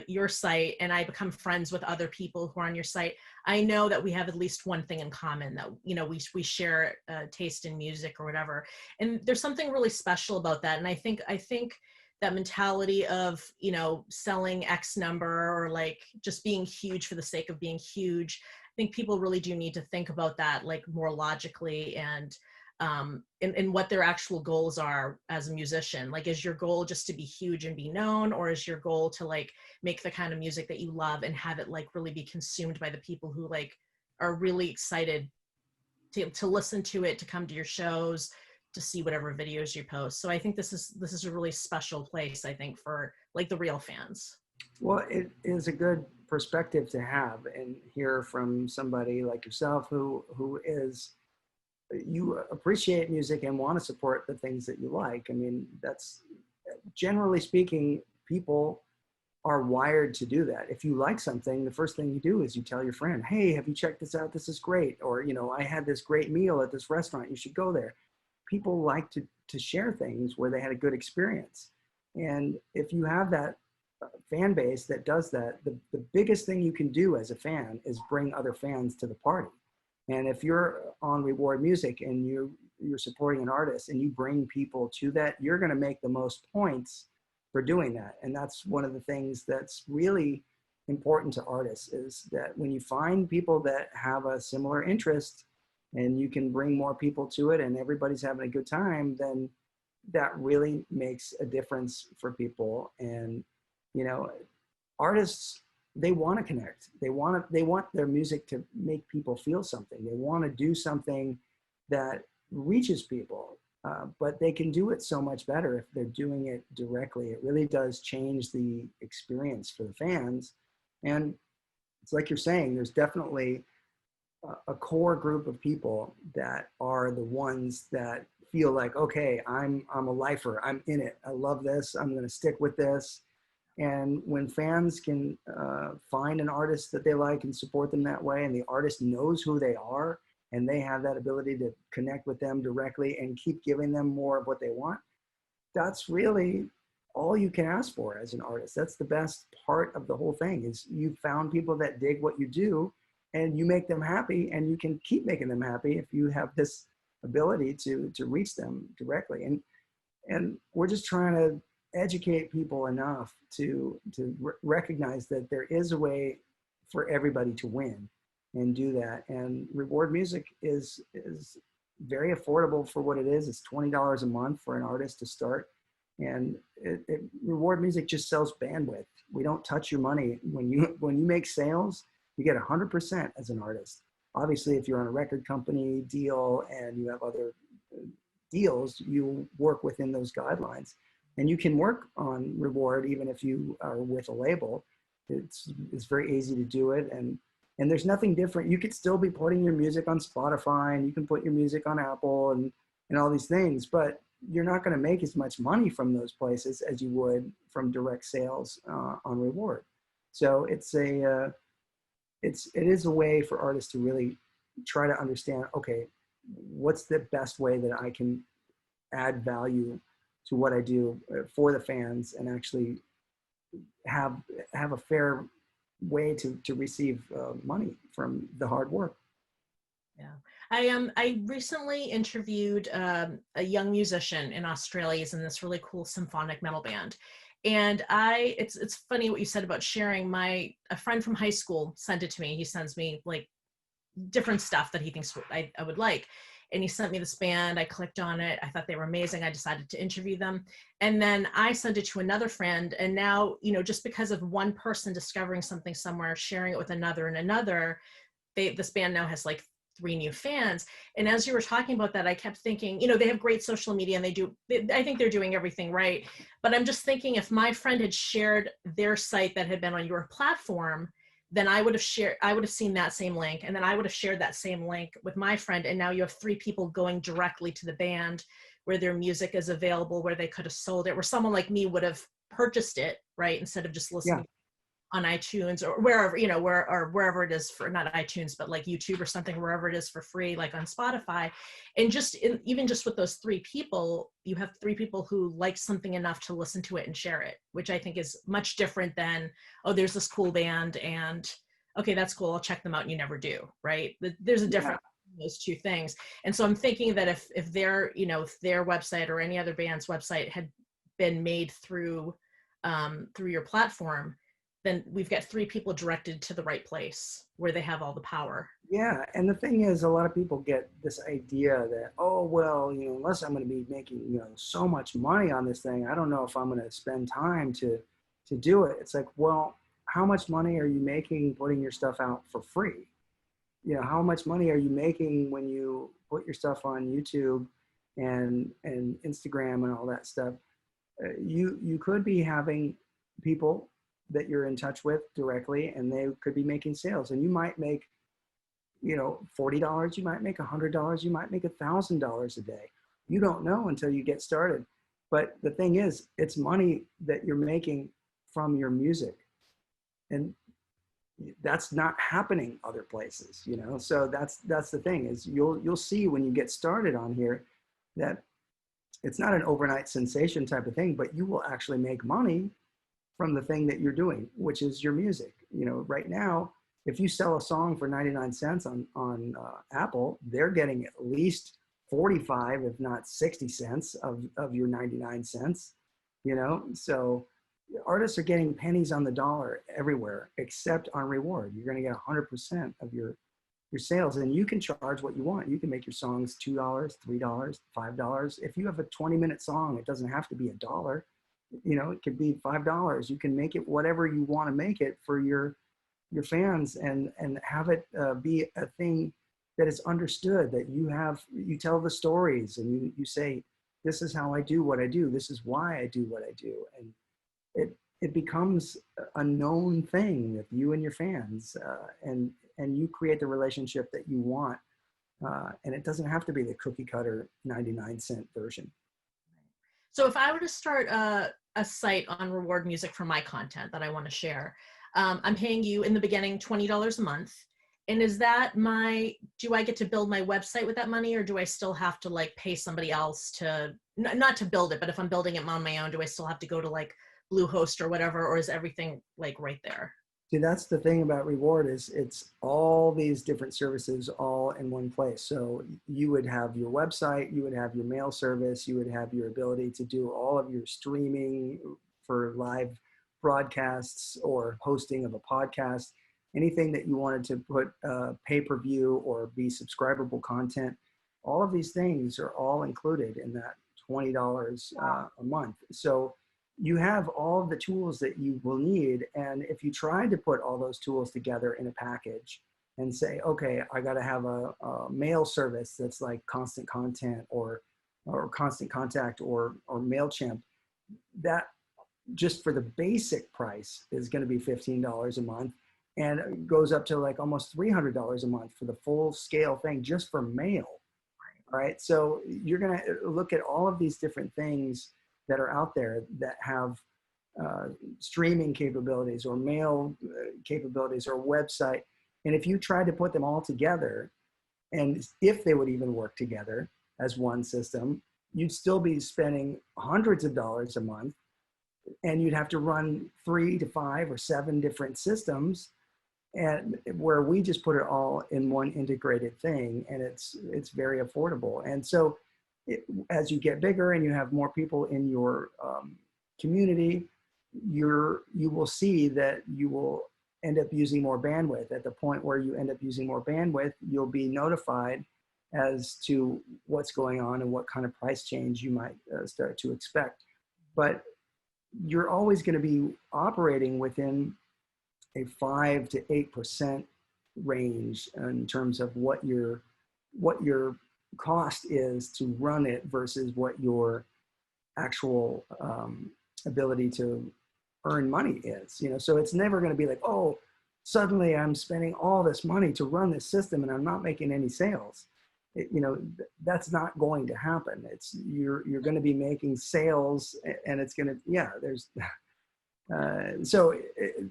your site and I become friends with other people who are on your site, I know that we have at least one thing in common, that, you know, we share taste in music or whatever. And there's something really special about that. And I think that mentality of, you know, selling X number or like just being huge for the sake of being huge, I think people really do need to think about that like more logically and in what their actual goals are as a musician. Like, is your goal just to be huge and be known, or is your goal to like make the kind of music that you love and have it like really be consumed by the people who like are really excited to listen to it, to come to your shows, to see whatever videos you post. So I think this is a really special place, I think, for like the real fans. Well, it is a good perspective to have and hear from somebody like yourself who is, you appreciate music and want to support the things that you like. I mean, that's, generally speaking, people are wired to do that. If you like something, the first thing you do is you tell your friend, hey, have you checked this out? This is great. Or, you know, I had this great meal at this restaurant. You should go there. People like to share things where they had a good experience. And if you have that fan base that does that, the biggest thing you can do as a fan is bring other fans to the party. And if you're on Reward Music and you're supporting an artist and you bring people to that, you're going to make the most points for doing that. And that's one of the things that's really important to artists, is that when you find people that have a similar interest and you can bring more people to it and everybody's having a good time, then that really makes a difference for people. And, you know, artists, they want to connect. They want their music to make people feel something. They want to do something that reaches people, but they can do it so much better if they're doing it directly. It really does change the experience for the fans. And it's like you're saying, there's definitely a core group of people that are the ones that feel like, okay, I'm a lifer. I'm in it. I love this. I'm going to stick with this. And when fans can find an artist that they like and support them that way, and the artist knows who they are, and they have that ability to connect with them directly and keep giving them more of what they want, that's really all you can ask for as an artist. That's the best part of the whole thing, is you found people that dig what you do and you make them happy, and you can keep making them happy if you have this ability to reach them directly. And we're just trying to educate people enough to recognize that there is a way for everybody to win and do that. And Reward Music is very affordable for what it is. It's $20 a month for an artist to start. And Reward Music just sells bandwidth. We don't touch your money. When you make sales, you get 100% as an artist. Obviously, if you're on a record company deal and you have other deals, you work within those guidelines. And you can work on Reward even if you are with a label. It's very easy to do it, and there's nothing different. You could still be putting your music on Spotify, and you can put your music on Apple and all these things, but you're not going to make as much money from those places as you would from direct sales on Reward. So it is a way for artists to really try to understand, okay, what's the best way that I can add value to what I do for the fans and actually have a fair way to receive money from the hard work. Yeah, I recently interviewed a young musician in Australia. He's in this really cool symphonic metal band. And it's funny what you said about sharing. A friend from high school sent it to me. He sends me like different stuff that he thinks I would like. and he sent me this band. I clicked on it. I thought they were amazing. I decided to interview them. And then I sent it to another friend. And now, you know, just because of one person discovering something somewhere, sharing it with another and another, this band now has like 3 new fans. And as you were talking about that, I kept thinking, you know, they have great social media and I think they're doing everything right. But I'm just thinking, if my friend had shared their site that had been on your platform, then I would have seen that same link, and then I would have shared that same link with my friend. And now you have 3 people going directly to the band where their music is available, where they could have sold it, where someone like me would have purchased it, right? Instead of just listening on iTunes or wherever, you know, wherever it is, for not iTunes, but like YouTube or something, wherever it is for free, like on Spotify. And even just with those 3 people, you have 3 people who like something enough to listen to it and share it, which I think is much different than, oh, there's this cool band and okay, that's cool, I'll check them out, and you never do, right? There's a difference between those 2 things. And so I'm thinking that if their, you know, if their website or any other band's website had been made through your platform, then we've got 3 people directed to the right place where they have all the power. Yeah, and the thing is, a lot of people get this idea that, oh, well, you know, unless I'm going to be making, you know, so much money on this thing, I don't know if I'm going to spend time to do it. It's like, well, how much money are you making putting your stuff out for free? You know, how much money are you making when you put your stuff on YouTube and Instagram and all that stuff? You could be having people that you're in touch with directly, and they could be making sales, and you might make, you know, $40, you might make $100, you might make $1,000 a day. You don't know until you get started. But the thing is, it's money that you're making from your music, and that's not happening other places, you know. So that's the thing, is you'll see when you get started on here that it's not an overnight sensation type of thing, but you will actually make money from the thing that you're doing, which is your music. You know, right now, if you sell a song for 99 cents on Apple, they're getting at least 45, if not 60 cents of your 99 cents, you know? So artists are getting pennies on the dollar everywhere, except on reward. You're gonna get 100% of your sales, and you can charge what you want. You can make your songs $2, $3, $5. If you have a 20-minute song, it doesn't have to be $1. You know, it could be $5. You can make it whatever you want to make it for your fans, and have it be a thing that is understood, that you tell the stories, and you say, this is how I do what I do. This is why I do what I do. And it becomes a known thing with you and your fans, and you create the relationship that you want. And it doesn't have to be the cookie cutter 99-cent version. So if I were to start a site on reward music for my content that I want to share, I'm paying you in the beginning $20 a month. And is that do I get to build my website with that money, or do I still have to like pay somebody else to, not to build it, but if I'm building it on my own, do I still have to go to like Bluehost or whatever, or is everything like right there? See, that's the thing about reward, is it's all these different services all in one place. So you would have your website, you would have your mail service, you would have your ability to do all of your streaming for live broadcasts or hosting of a podcast, anything that you wanted to put pay-per-view or be subscribable content. All of these things are all included in that $20 a month. So you have all of the tools that you will need. And if you try to put all those tools together in a package and say, okay, I got to have a mail service that's like Constant Content or Constant Contact or MailChimp, that just for the basic price is going to be $15 a month, and it goes up to like almost $300 a month for the full scale thing just for mail. All right. So you're going to look at all of these different things that are out there that have streaming capabilities or mail capabilities or website. And if you try to put them all together, and if they would even work together as one system, you'd still be spending hundreds of dollars a month, and you'd have to run 3 to 5 or 7 different systems, and where we just put it all in one integrated thing, and it's very affordable. And so as you get bigger and you have more people in your community, you will see that you will end up using more bandwidth. At the point where you end up using more bandwidth, you'll be notified as to what's going on and what kind of price change you might start to expect. But you're always going to be operating within a 5 to 8% range in terms of what your cost is to run it versus what your actual ability to earn money is. So it's never going to be like, oh, suddenly I'm spending all this money to run this system and I'm not making any sales. That's not going to happen. You're going to be making sales, and it's going to, there's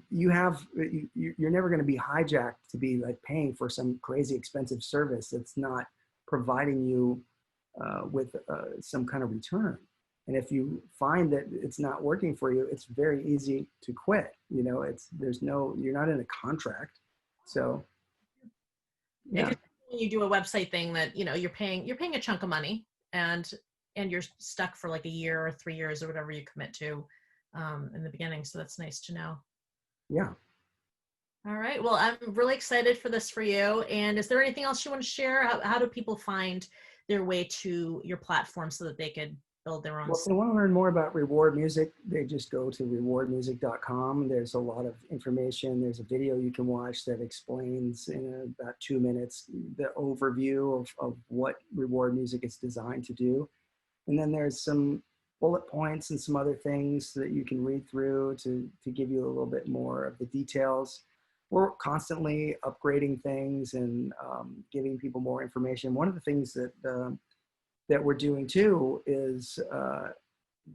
you're never going to be hijacked to be like paying for some crazy expensive service that's not providing you with some kind of return. And if you find that it's not working for you, it's very easy to quit. You're not in a contract. So yeah. When you do a website thing that, you're paying a chunk of money, and you're stuck for like a year or 3 years or whatever you commit to in the beginning. So that's nice to know. Yeah. All right. Well, I'm really excited for this for you. And is there anything else you want to share? How do people find their way to your platform so that they could build their own? Well, if they want to learn more about Reward Music, they just go to rewardmusic.com. There's a lot of information. There's a video you can watch that explains in about 2 minutes the overview of what Reward Music is designed to do. And then there's some bullet points and some other things that you can read through to give you a little bit more of the details. We're constantly upgrading things and giving people more information. One of the things that we're doing too is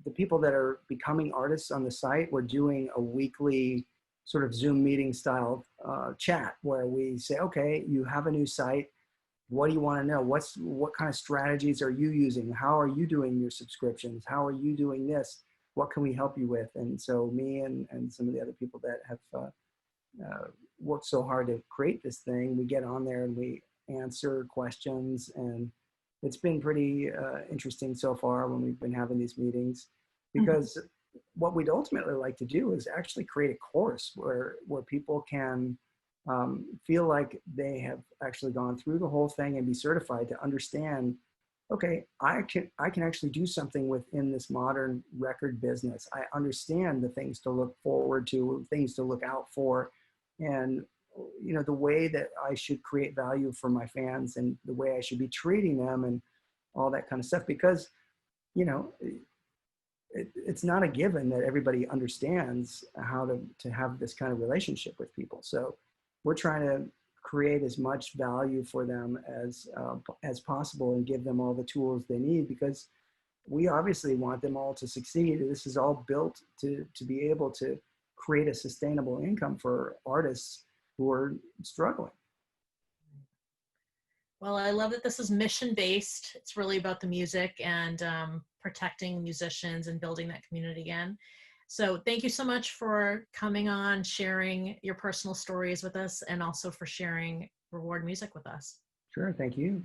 the people that are becoming artists on the site, we're doing a weekly sort of Zoom meeting style chat where we say, okay, you have a new site. What do you want to know? What kind of strategies are you using? How are you doing your subscriptions? How are you doing this? What can we help you with? And so me and some of the other people that have worked so hard to create this thing, we get on there and we answer questions, and it's been pretty interesting so far when we've been having these meetings, because what we'd ultimately like to do is actually create a course where people can feel like they have actually gone through the whole thing and be certified to understand, okay, I can actually do something within this modern record business. I understand the things to look forward to, things to look out for, and the way that I should create value for my fans and the way I should be treating them and all that kind of stuff. Because, it's not a given that everybody understands how to have this kind of relationship with people. So we're trying to create as much value for them as possible and give them all the tools they need, because we obviously want them all to succeed. This is all built to be able to create a sustainable income for artists who are struggling. Well, I love that this is mission-based. It's really about the music and protecting musicians and building that community again. So thank you so much for coming on, sharing your personal stories with us, and also for sharing Reward Music with us. Sure, thank you.